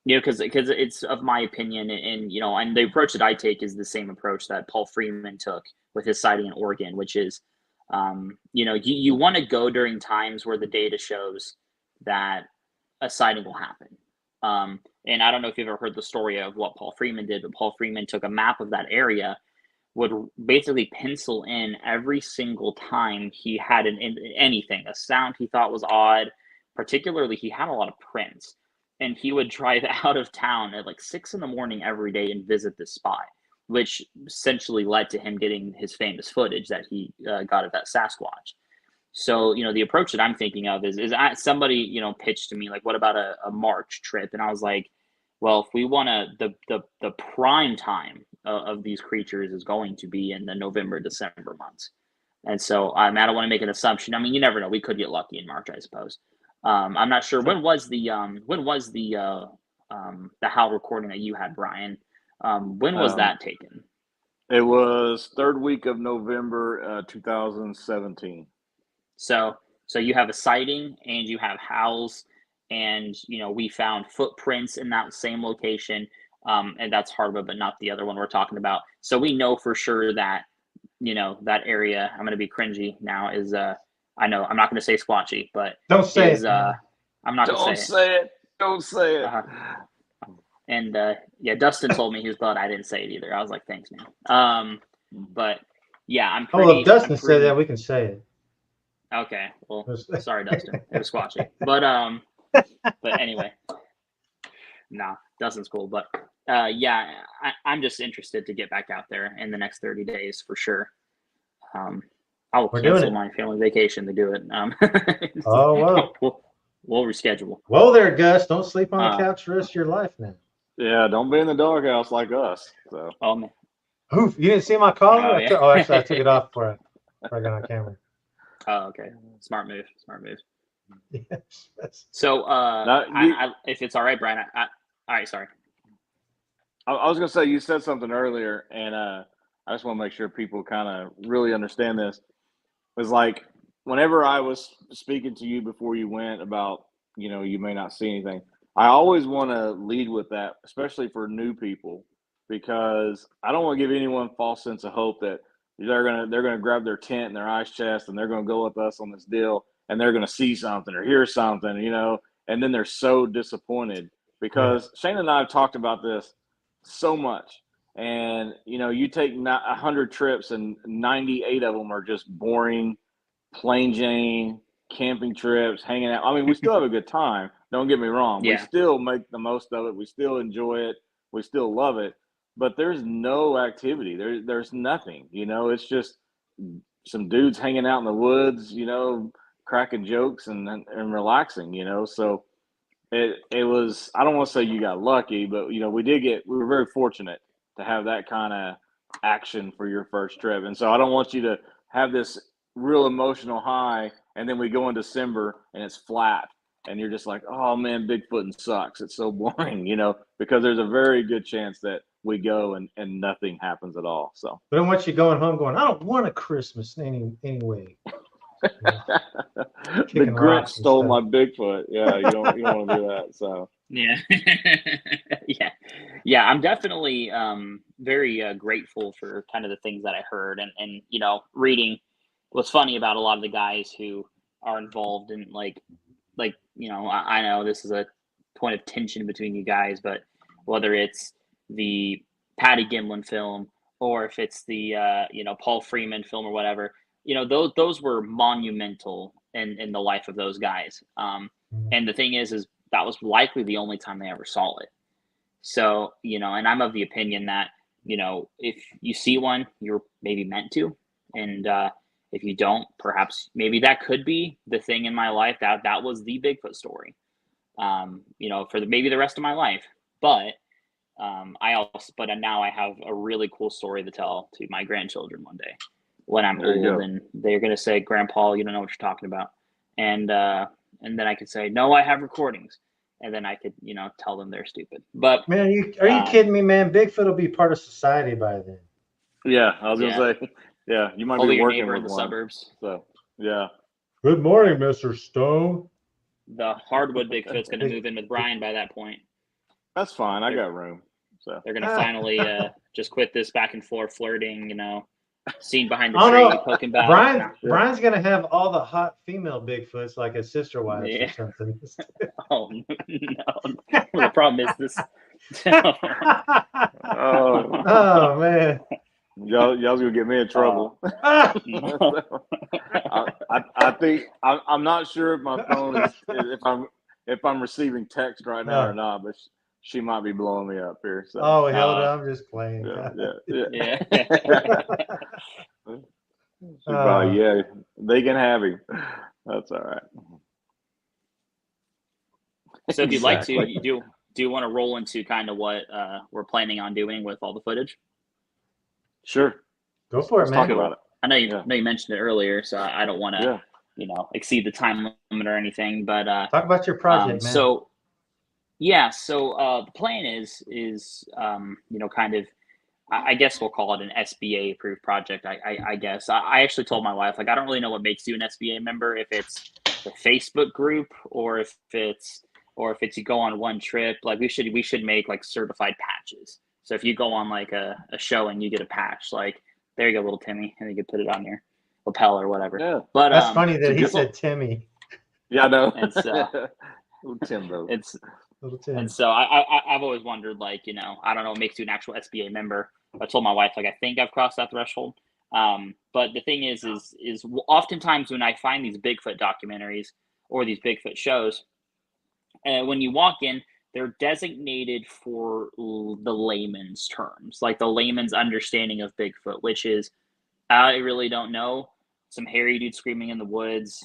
because it's of my opinion, and the approach that I take is the same approach that Paul Freeman took with his sighting in Oregon, which is, you want to go during times where the data shows that a sighting will happen. And I don't know if you've ever heard the story of what Paul Freeman did, but Paul Freeman took a map of that area, would basically pencil in every single time he had anything, a sound he thought was odd. Particularly, he had a lot of prints, and he would drive out of town at like 6 a.m. every day and visit this spot, which essentially led to him getting his famous footage that he got of that Sasquatch. So, the approach that I'm thinking of is somebody, pitched to me, like, what about a March trip? And I was like, well, if we want the prime time of these creatures is going to be in the November, December months. And so I don't want to make an assumption. I mean, you never know. We could get lucky in March, I suppose. I'm not sure. When was the Howl recording that you had, Brian? When was that taken? It was third week of November, 2017. So you have a sighting and you have howls, and we found footprints in that same location, and that's Hardwood, but not the other one we're talking about. So we know for sure that that area. I'm going to be cringy now. Is I know I'm not going to say squatchy, but don't say is, it. I'm not going to say it. Don't say it. And Dustin told me he was glad I didn't say it either. I was like, thanks, man. But yeah, I'm pretty. If Dustin said that, we can say it. Okay, well, sorry, Dustin. It was squatchy, but anyway, nah, Dustin's cool. But I'm just interested to get back out there in the next 30 days for sure. I will cancel my family vacation to do it. Oh well, we'll reschedule. Whoa there, Gus! Don't sleep on the couch the rest of your life now. Yeah, don't be in the doghouse like us. So. Oh man. Oof, you didn't see my collar? Oh, yeah. Actually, I took it off before I got on camera. Oh, okay. Smart move. Yes. So, if it's all right, Brian, all right, sorry. I was going to say, you said something earlier, and I just want to make sure people kind of really understand this. It was like, whenever I was speaking to you before you went about, you may not see anything, I always want to lead with that, especially for new people, because I don't want to give anyone false sense of hope that they're gonna grab their tent and their ice chest and they're gonna go with us on this deal and they're gonna see something or hear something, and then they're so disappointed because Shane and I have talked about this so much. And you take 100 trips and 98 of them are just boring, plain Jane camping trips, hanging out. I mean, we still have a good time. Don't get me wrong. Yeah. We still make the most of it. We still enjoy it. We still love it. But there's no activity. There's nothing. It's just some dudes hanging out in the woods, cracking jokes and relaxing, So it was, I don't want to say you got lucky, but we were very fortunate to have that kind of action for your first trip. And so I don't want you to have this real emotional high and then we go in December and it's flat and you're just like, oh man, Bigfooting sucks. It's so boring, because there's a very good chance that we go and nothing happens at all. So, but then once you're going home, I don't want a Christmas anyway. The Grinch stole my Bigfoot. Yeah, you don't want to do that. So yeah, yeah. I'm definitely very grateful for kind of the things that I heard and reading. What's funny about a lot of the guys who are involved in like I know this is a point of tension between you guys, but whether it's the Patty Gimlin film, or if it's the Paul Freeman film or whatever. Those were monumental in the life of those guys. And the thing is that was likely the only time they ever saw it. So, and I'm of the opinion that, if you see one, you're maybe meant to. And if you don't, perhaps maybe that could be the thing in my life that was the Bigfoot story, for maybe the rest of my life. But now I have a really cool story to tell to my grandchildren one day when I'm old, and they're going to say, Grandpa, you don't know what you're talking about. And then I could say, no, I have recordings. And then I could, tell them they're stupid. But man, are you kidding me, man? Bigfoot will be part of society by then. Yeah, I was gonna say, yeah, you might Probably be your working neighbor with in the one. suburbs. So, yeah. Good morning, Mr. Stone. The hardwood Bigfoot's going to move in with Brian by that point. That's fine. I got room. So they're going to finally just quit this back and forth flirting, seen behind the tree, poking back. Brian's going to have all the hot female Bigfoots like his sister wives or something. Oh, no. The problem is this. Oh, man. Y'all's gonna get me in trouble. I think I'm not sure if my phone is if I'm receiving text right now or not, but she might be blowing me up here. So. Oh, hell no, I'm just playing. Yeah. Probably, they can have him. That's all right. So if you'd like to, do you want to roll into kind of what we're planning on doing with all the footage? Sure. Go for it, man. Talk about it. I know you mentioned it earlier, so I don't want to, exceed the time limit or anything. But talk about your project, man. So the plan is kind of, I guess we'll call it an SBA approved project. I guess I actually told my wife, like, I don't really know what makes you an SBA member, if it's the Facebook group or if it's you go on one trip. Like we should make like certified patches. So if you go on like a show and you get a patch, like, there you go, little Timmy, and you can put it on your lapel or whatever. Yeah. But that's funny that he said Timmy. Yeah, I know. And so, Timbo. And so I've always wondered, like, I don't know what makes you an actual SBA member. I told my wife, like, I think I've crossed that threshold. But the thing is oftentimes when I find these Bigfoot documentaries or these Bigfoot shows, when you walk in, they're designated for the layman's terms, like the layman's understanding of Bigfoot, which is, I really don't know. Some hairy dude screaming in the woods,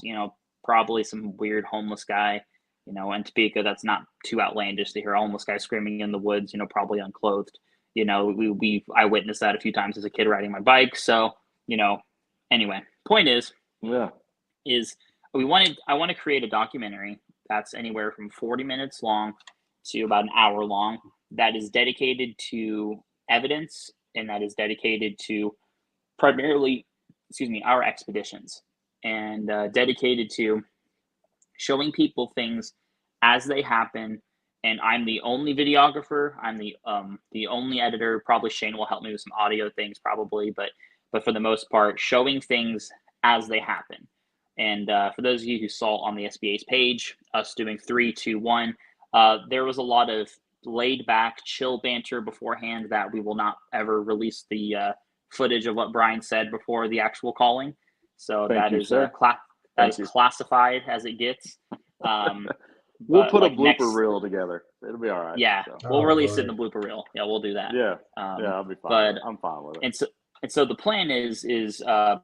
probably some weird homeless guy, in Topeka. That's not too outlandish to hear a homeless guy screaming in the woods, probably unclothed. I witnessed that a few times as a kid riding my bike. So, anyway, point is I want to create a documentary that's anywhere from 40 minutes long to about an hour long, that is dedicated to evidence and that is dedicated to primarily, our expeditions, and dedicated to showing people things as they happen. And I'm the only videographer. I'm the only editor. Probably Shane will help me with some audio things, probably, but for the most part, showing things as they happen. And for those of you who saw on the SBA's page, us doing 3, 2, 1, there was a lot of laid back, chill banter beforehand that we will not ever release the footage of what Brian said before the actual calling. So that is classified as it gets. We'll put a blooper reel together. It'll be all right. Yeah, so. We'll release it in the blooper reel. Yeah, we'll do that. Yeah, I'll be fine. I'm fine with it. And so the plan is that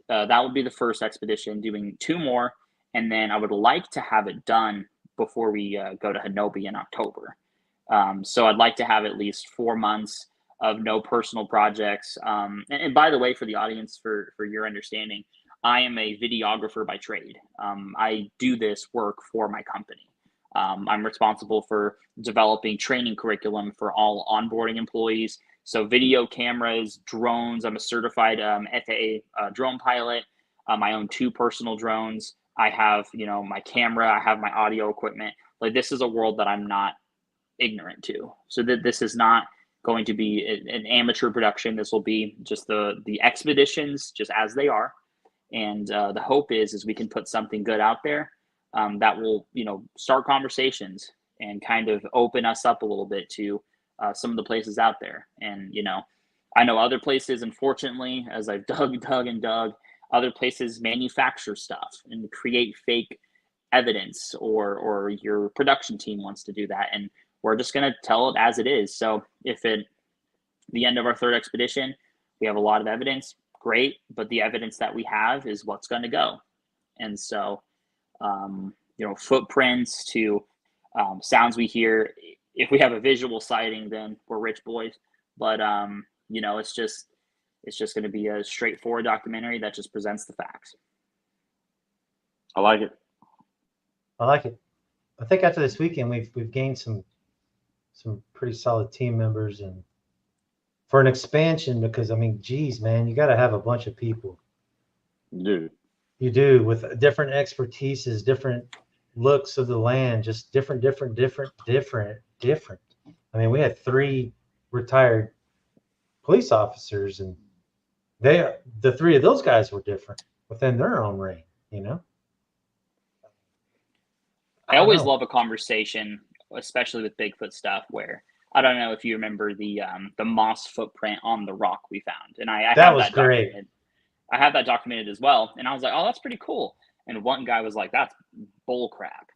would be the first expedition, doing 2 more, and then I would like to have it done before we go to Hanobi in October. So I'd like to have at least 4 months of no personal projects. And by the way, for the audience, for your understanding, I am a videographer by trade. I do this work for my company. I'm responsible for developing training curriculum for all onboarding employees. So video cameras, drones. I'm a certified FAA drone pilot. I own 2 personal drones. I have, my camera. I have my audio equipment. Like, this is a world that I'm not ignorant to. So that this is not going to be an amateur production. This will be just the expeditions, just as they are. And the hope is we can put something good out there that will, start conversations and kind of open us up a little bit to some of the places out there. And, I know other places, unfortunately, as I've dug and dug, other places manufacture stuff and create fake evidence, or your production team wants to do that. And we're just going to tell it as it is. So if at the end of our third expedition, we have a lot of evidence, great. But the evidence that we have is what's going to go. And so, footprints to sounds we hear. If we have a visual sighting, then we're rich boys. But, it's just going to be a straightforward documentary that just presents the facts. I like it. I think after this weekend, we've gained some pretty solid team members, and for an expansion, because geez, man, you got to have a bunch of people. Dude. You do, with different expertises, different looks of the land, just different. We had 3 retired police officers, and the 3 of those guys were different within their own reign, I always love a conversation, especially with Bigfoot stuff, where I don't know if you remember the moss footprint on the rock we found, and I that was great. I have that documented as well, and I was like, oh, that's pretty cool. And one guy was like, that's bull crap.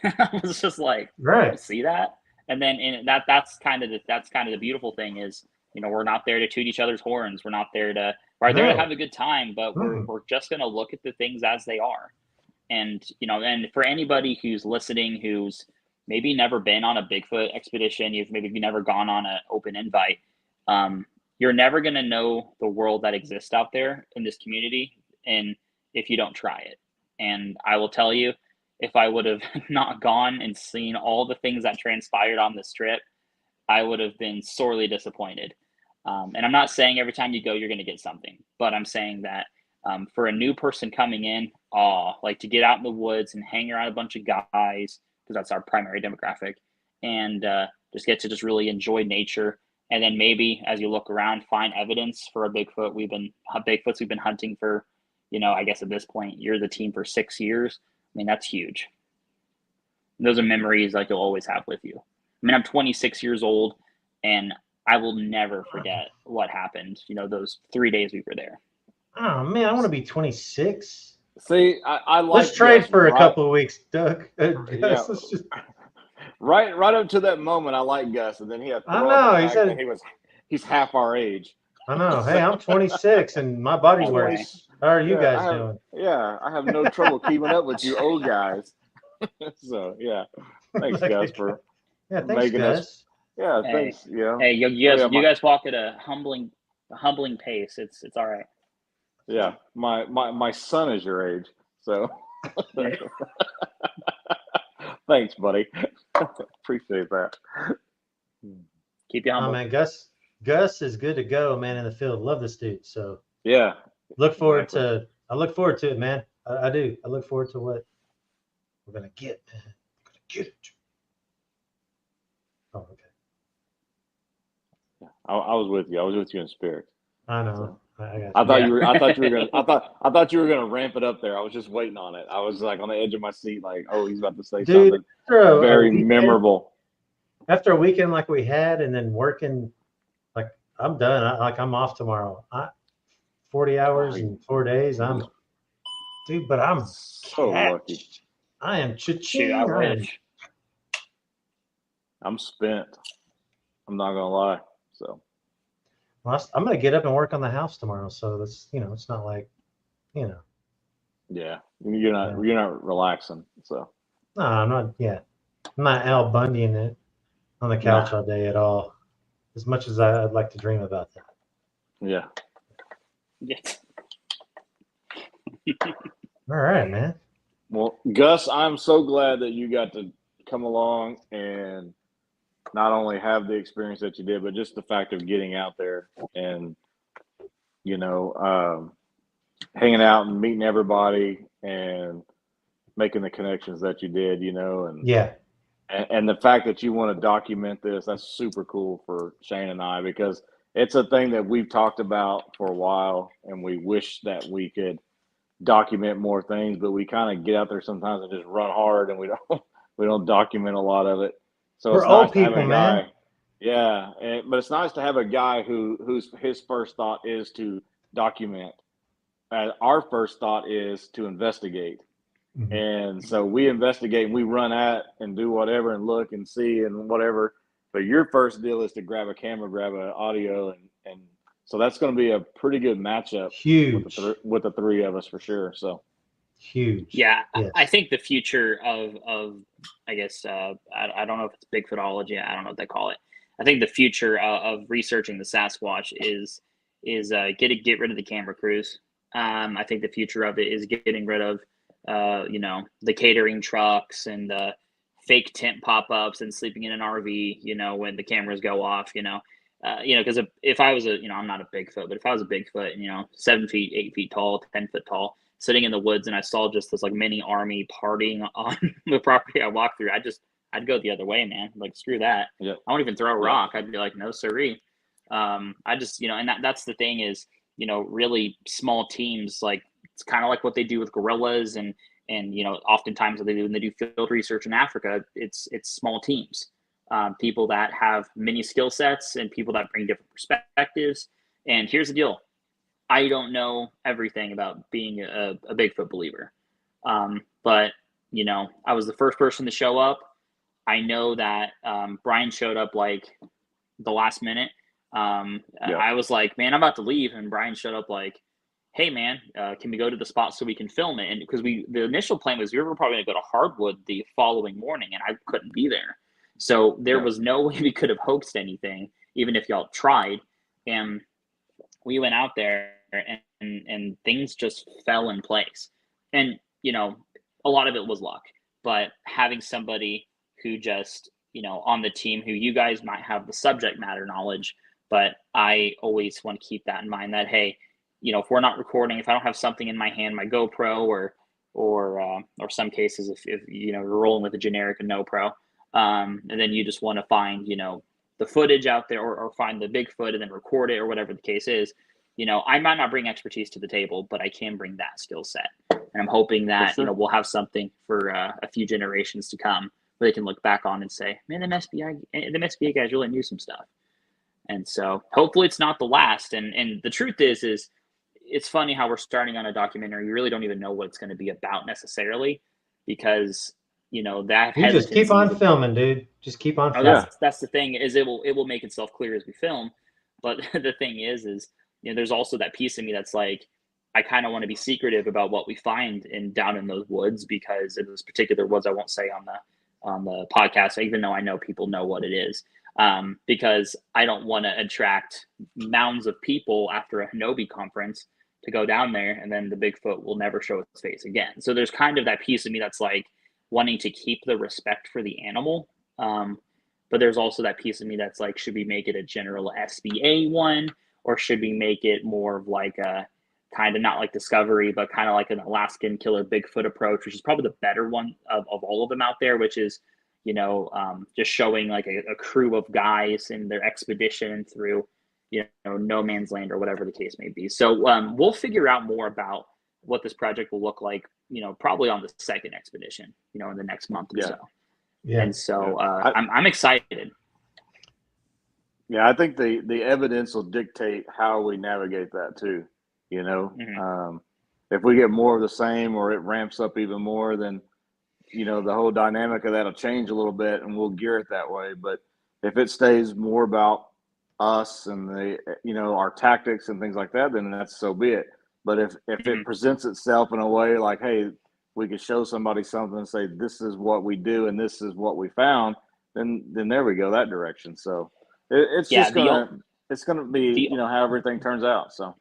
I was just like, right, see that? And then that's kind of the beautiful thing is, we're not there to toot each other's horns. We're not there to there to have a good time, but we're just going to look at the things as they are. And, and for anybody who's listening, who's maybe never been on a Bigfoot expedition, you've never gone on an open invite, you're never going to know the world that exists out there in this community, and if you don't try it. And I will tell you, if I would have not gone and seen all the things that transpired on this trip, I would have been sorely disappointed. And I'm not saying every time you go, you're going to get something, but I'm saying that for a new person coming in, to get out in the woods and hang around a bunch of guys, because that's our primary demographic, and just get to just really enjoy nature. And then maybe as you look around, find evidence for a Bigfoot. Bigfoots we've been hunting for, I guess at this point, you're the team for 6 years. That's huge. And those are memories like you'll always have with you. I'm 26 years old, and I will never forget what happened, those 3 days we were there. Oh, man, I want to be 26. See, I like. Let's trade for a couple of weeks, Doug. Yeah. Right up to that moment, I like Gus, and then he had. I know. He said he's half our age. I know. Hey, I'm 26, and my body works. How are you guys doing? Yeah, I have no trouble keeping up with you old guys. So yeah, thanks, Gus, for making Gus. us. Yeah, thanks. Yeah. Hey, you guys walk at a humbling pace. It's all right. Yeah, my son is your age, so thanks, buddy. Appreciate that. Keep you humble. Oh man, Gus is good to go, man, in the field. Love this dude. So yeah, I look forward to it, man. I do. I look forward to what we're gonna get, man. We're gonna get it. Oh, okay. Yeah, I was with you. I was with you in spirit. I know. So. I thought you were gonna ramp it up there. I was just waiting on it. I was like on the edge of my seat, like, oh, he's about to say something very memorable. After a weekend like we had, and then working, like I'm done. I'm off tomorrow. 40 hours in 4 days. But I'm so lucky. I am cha-ching. I'm spent. I'm not gonna lie. So. Well, I'm going to get up and work on the house tomorrow, so that's it's not like, Yeah, you're not relaxing, so. No, I'm not. Yeah, I'm not Al Bundying it on the couch all day at all. As much as I'd like to dream about that. Yeah. Yes. All right, man. Well, Gus, I'm so glad that you got to come along and not only have the experience that you did, but just the fact of getting out there and, hanging out and meeting everybody and making the connections that you did, and yeah. And the fact that you want to document this, that's super cool for Shane and I, because it's a thing that we've talked about for a while, and we wish that we could document more things, but we kind of get out there sometimes and just run hard, and we don't document a lot of it. So we're it's old nice to have people, a man. guy. Yeah, but it's nice to have a guy whose his first thought is to document. Our first thought is to investigate. Mhm. And so we investigate and we run at and do whatever and look and see and whatever. But your first deal is to grab a camera, grab an audio, and so that's going to be a pretty good matchup Huge, with the three of us for sure. So huge. Yeah, Yes. I think the future of I guess I don't know if it's Bigfootology. I don't know what they call it. I think the future of researching the Sasquatch is get rid of the camera crews. I think the future of it is getting rid of the catering trucks and the fake tent pop-ups and sleeping in an RV, when the cameras go off, because if I was I'm not a Bigfoot, but if I was a Bigfoot and 7 feet, 8 feet tall, 10 foot tall, sitting in the woods, and I saw just this like mini army partying on the property I walked through, I'd go the other way, man. Like, screw that. yeah, I won't even throw a rock. I'd be like, no siree. I just and that's the thing is, really small teams, like it's kind of like what they do with gorillas and oftentimes what they do when they do field research in Africa, it's small teams, people that have many skill sets and people that bring different perspectives. And here's the deal: I don't know everything about being a Bigfoot believer, but I was the first person to show up. I know that Brian showed up like the last minute. I was like, man, I'm about to leave, and Brian showed up like, hey man, can we go to the spot so we can film it? And because the initial plan was we were probably gonna go to Hardwood the following morning, and I couldn't be there, so there was no way we could have hoaxed anything, even if y'all tried. And we went out there, and things just fell in place. And a lot of it was luck, but having somebody who just on the team who you guys might have the subject matter knowledge, but I always want to keep that in mind that, hey, if we're not recording, if I don't have something in my hand, my GoPro or some cases if you're rolling with a generic and no pro, and then you just want to find the footage out there or find the Bigfoot and then record it or whatever the case is, I might not bring expertise to the table, but I can bring that skill set, and I'm hoping that we'll have something for a few generations to come where they can look back on and say, man, the SBA guys really knew some stuff. And so hopefully it's not the last. And the truth is it's funny how we're starting on a documentary. We really don't even know what it's going to be about necessarily, because that You just keep on filming, dude. Just keep on filming. That's the thing, is it will make itself clear as we film. But the thing is there's also that piece of me that's like, I kind of want to be secretive about what we find down in those woods, because in those particular woods, I won't say on the podcast, even though I know people know what it is, because I don't want to attract mounds of people after a Hanobi conference to go down there, and then the Bigfoot will never show its face again. So there's kind of that piece of me that's like wanting to keep the respect for the animal. But there's also that piece of me that's like, should we make it a general SBA one, or should we make it more of like a kind of not like Discovery, but kind of like an Alaskan killer Bigfoot approach, which is probably the better one of all of them out there, which is, just showing like a crew of guys in their expedition through, no man's land or whatever the case may be. So we'll figure out more about what this project will look like, probably on the second expedition, in the next month or so. Yeah. And so I'm excited. Yeah, I think the evidence will dictate how we navigate that too. If we get more of the same, or it ramps up even more, then the whole dynamic of that'll change a little bit, and we'll gear it that way. But if it stays more about us and our tactics and things like that, then that's so be it. But if it presents itself in a way like, hey, we could show somebody something and say, this is what we do and this is what we found, then there we go that direction. So it's gonna be how everything turns out. So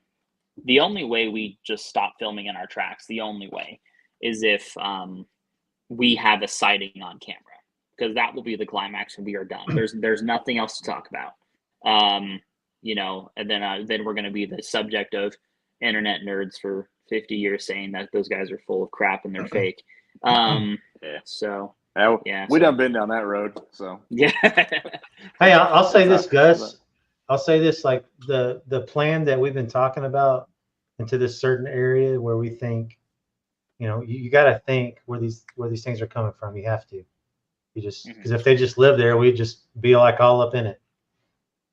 the only way we just stop filming in our tracks, the only way, is if we have a sighting on camera, because that will be the climax and we are done. There's nothing else to talk about. And then we're going to be the subject of internet nerds for 50 years saying that those guys are full of crap and they're fake. So we done been down that road. So yeah. Hey, I'll say this, Gus. I'll say this, like the plan that we've been talking about into this certain area where we think, you got to think where these things are coming from. You have to. You just, because if they just live there, we'd just be like all up in it.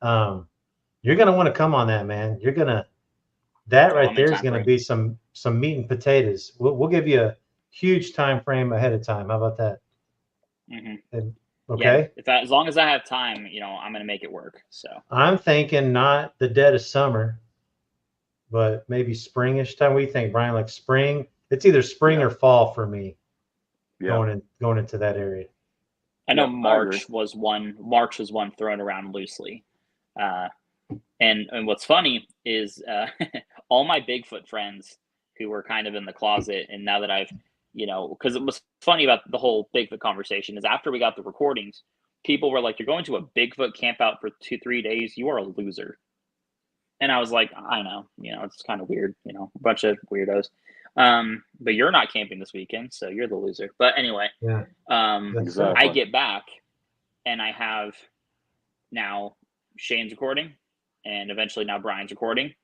You're gonna want to come on that, man. That right I'm in there is time gonna frame. be some meat and potatoes. We'll give you a huge time frame ahead of time. How about that? Mm-hmm. And, Yeah, okay. as long as I have time, I'm gonna make it work. So I'm thinking not the dead of summer, but maybe springish time. What do you think, Brian? Like spring? It's either spring Yeah. or fall for me Yeah. going into that area. I know Yep, I agree. March was one thrown around loosely. And what's funny is all my Bigfoot friends who were kind of in the closet, and now that I've, because it was funny about the whole Bigfoot conversation is after we got the recordings, people were like, "You're going to a Bigfoot camp out for 2-3 days. You are a loser." And I was like, "I know, it's kind of weird, a bunch of weirdos." But you're not camping this weekend, so you're the loser. But anyway, Yeah. Exactly. I get back and I have now Shane's recording, and eventually now Brian's recording.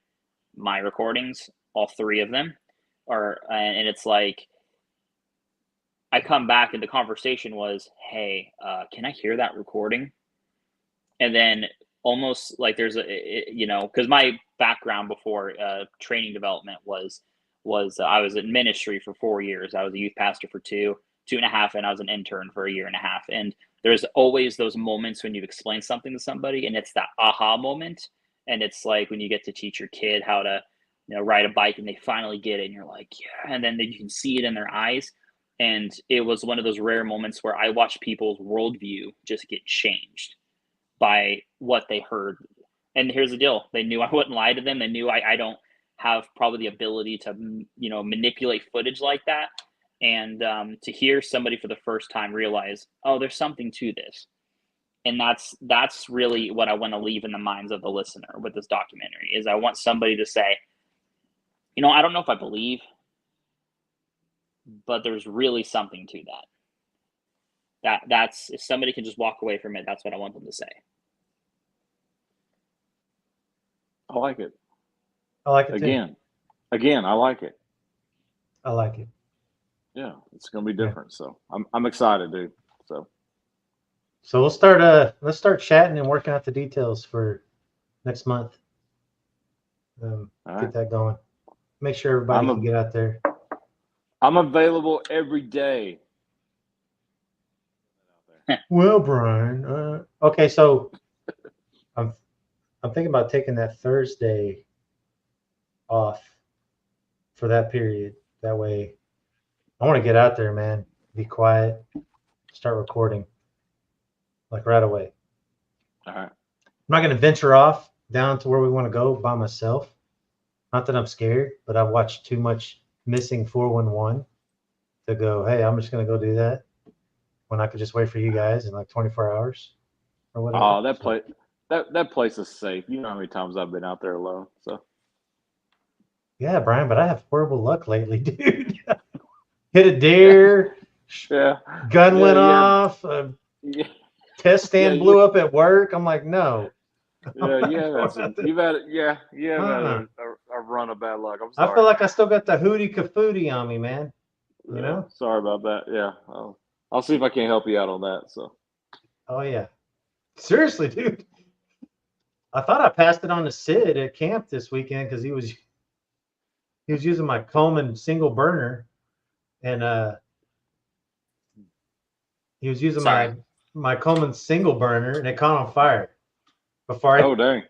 My recordings, all three of them are, and it's like I come back and the conversation was, "Hey, can I hear that recording?" And then almost like there's because my background before training development was I was in ministry for 4 years. I was a youth pastor for 2.5, and I was an intern for a year and a half. And there's always those moments when you explain something to somebody, and it's that aha moment. And it's like when you get to teach your kid how to, ride a bike, and they finally get it, and you're like, yeah. And then you can see it in their eyes. And it was one of those rare moments where I watched people's worldview just get changed by what they heard. And here's the deal: they knew I wouldn't lie to them. They knew I don't have probably the ability to manipulate footage like that. And to hear somebody for the first time realize, oh, there's something to this, and that's really what I want to leave in the minds of the listener with this documentary. Is I want somebody to say, I don't know if I believe, but there's really something to that. That's if somebody can just walk away from it, that's what I want them to say. I like it. I like it Again, I like it. I like it. Yeah, it's gonna be different. So I'm excited, dude. So let's start chatting and working out the details for next month. All Get right. that going. Make sure everybody can get out there. I'm available every day. Well, Brian, okay, so I'm thinking about taking that Thursday off for that period. That way, I want to get out there, man. Be quiet, start recording, like right away. All right. I'm not going to venture off down to where we want to go by myself. Not that I'm scared, but I've watched too much Missing 411 to go, hey, I'm just going to go do that when I could just wait for you guys in like 24 hours or whatever. Oh, that place is safe. You know how many times I've been out there alone. So yeah, Brian, but I have horrible luck lately, dude. Hit a deer, yeah, gun went yeah. off, Yeah. test stand blew up at work. I'm like, no. You've had a run of bad luck. I'm sorry. I feel like I still got the hootie cafootie on me, man. You know? Sorry about that. Yeah, I'll see if I can help you out on that. So. Oh yeah, seriously, dude. I thought I passed it on to Sid at camp this weekend because he was using my Coleman single burner, and he was using my Coleman single burner, and it caught on fire before. Oh dang!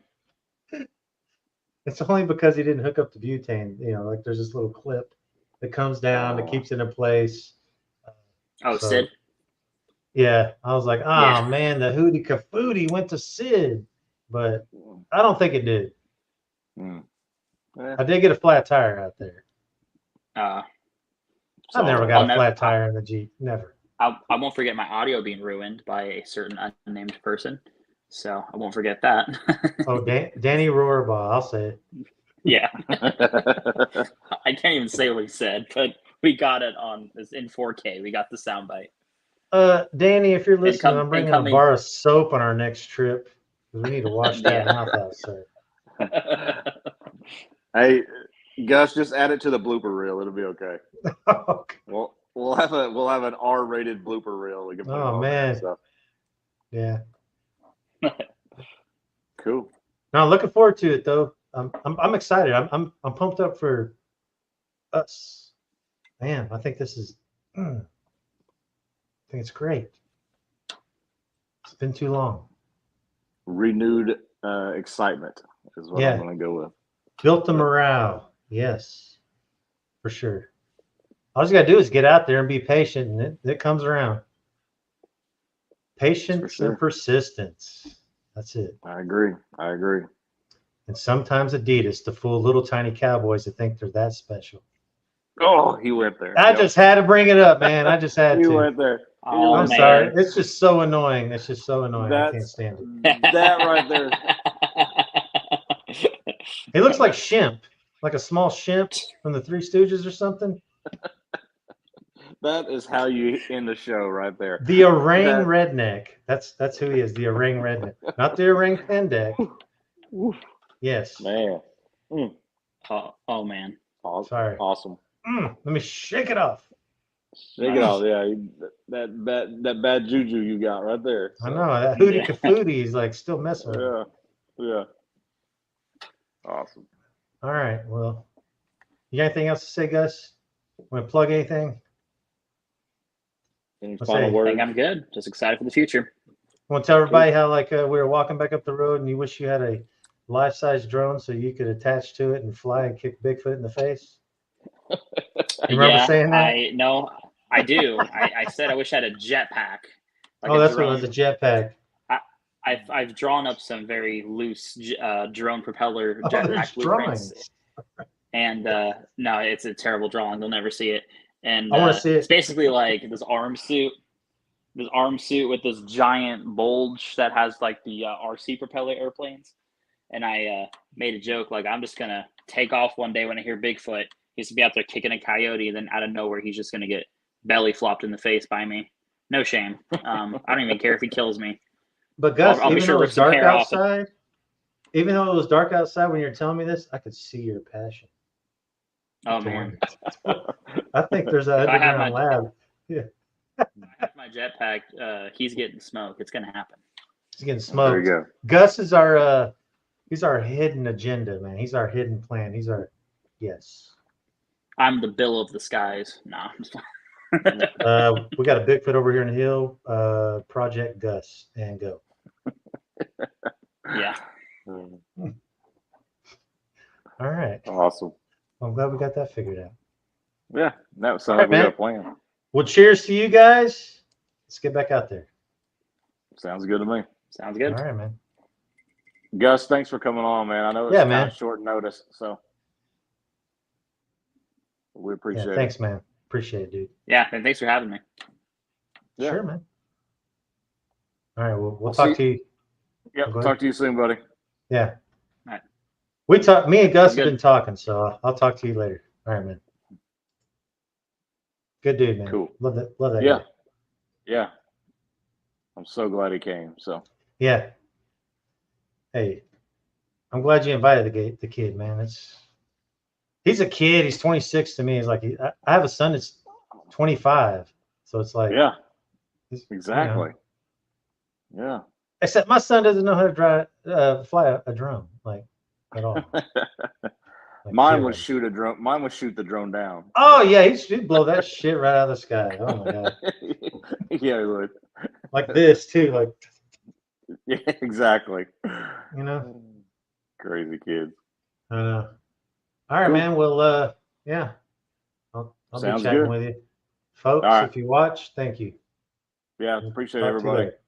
It's only because he didn't hook up the butane. Like there's this little clip that comes down that keeps it in place. Sid. Yeah, I was like, man, the hootie cafootie went to Sid, but I don't think it did. I did get a flat tire out there. I've never got a flat tire in the Jeep. Never. I won't forget my audio being ruined by a certain unnamed person, so I won't forget that. Oh, Danny Rohrbaugh, I'll say it. Yeah. I can't even say what he said, but we got it in 4K. We got the soundbite. Danny, if you're listening, I'm bringing a bar of soap on our next trip because we need to wash that mouth out, sir. Hey, Gus, just add it to the blooper reel. It'll be okay. Okay. We'll have an R-rated blooper reel. We can put man. stuff. Yeah. Cool. Now, looking forward to it though. I'm excited. I'm pumped up for us. Man, I think this is. I think it's great. It's been too long. Renewed excitement is what I'm going to go with. Built the morale. Yes, for sure. All you got to do is get out there and be patient, and it comes around. Patience and persistence. That's it. I agree. And sometimes Adidas to fool little tiny cowboys that think they're that special. Oh, he went there. I just had to bring it up, man. I just had to. You went there. Oh, I'm man. sorry. It's just so annoying. It's just so annoying. I can't stand it. That right there. He looks like Shemp, like a small Shemp from the Three Stooges or something. That is how you end the show right there. The orang redneck. That's who he is. The orang redneck, not the orang pendek. Yes. Man. Oh man. Sorry. Awesome. Let me shake it off. Shake it off. Yeah. That bad juju you got right there. I know that hootie cafootie is like still messing with me. Yeah. Awesome. All right. Well, you got anything else to say, Gus? Want to plug anything? Any Let's final see. I words? think I'm good. Just excited for the future. Want to tell everybody how we were walking back up the road and you wish you had a life-size drone so you could attach to it and fly and kick Bigfoot in the face? You remember saying that? I do. I said I wish I had a jetpack. That's what it was, a jetpack. I've drawn up some very loose drone propeller jetpack blueprints. And no, it's a terrible drawing. They'll never see it. And I want to see it. It's basically like this arm suit with this giant bulge that has like the RC propeller airplanes. And I made a joke like I'm just gonna take off one day when I hear Bigfoot. He used to be out there kicking a coyote, and then out of nowhere he's just gonna get belly flopped in the face by me. No shame. I don't even care if he kills me. But Gus, I'll be even sure though to it was rip some dark hair off. outside, even though it was dark outside when you're telling me this, I could see your passion. Oh man. I think there's an If I have underground lab. Yeah. If I have my jetpack, he's getting smoked. It's gonna happen. He's getting smoked. There you go. Gus is our he's our hidden agenda, man. He's our hidden plan. He's our I'm the Bill of the skies. Nah. We got a Bigfoot over here in the hill. Project Gus and go. Yeah. All right. Awesome. I'm glad we got that figured out. Yeah, that was All something right, we got man. a plan. Well, cheers to you guys. Let's get back out there. Sounds good to me. Sounds good. All right, man. Gus, thanks for coming on, man. I know it's Yeah, kind man. of short notice, so we appreciate it. Thanks, man. Appreciate it, dude. Yeah, and thanks for having me. Yeah. Sure, man. All right, we'll I'll talk see- to you. Yep. Go ahead. Talk to you soon, buddy. Yeah. All right. Me and Gus Good. have been talking, so I'll talk to you later. All right, man. Good dude, man. Cool. Love that. Yeah. guy. Yeah. I'm so glad he came. So Yeah. Hey, I'm glad you invited the kid, man. He's a kid. He's 26 to me. He's like, I have a son that's 25, so it's like, yeah, you know. exactly. Yeah. Except my son doesn't know how to fly a drone, like at all. Like, Mine zero. would shoot a drone. Mine would shoot the drone down. Oh yeah, he'd blow that shit right out of the sky. Oh my god, Yeah, he would. like this too, like Yeah, exactly. you know. Crazy kids. I know. All right, Cool. man. Well, yeah, I'll be Sounds chatting good. with you, folks. All right. If you watch, thank you. Yeah, appreciate Talk to you everybody. later.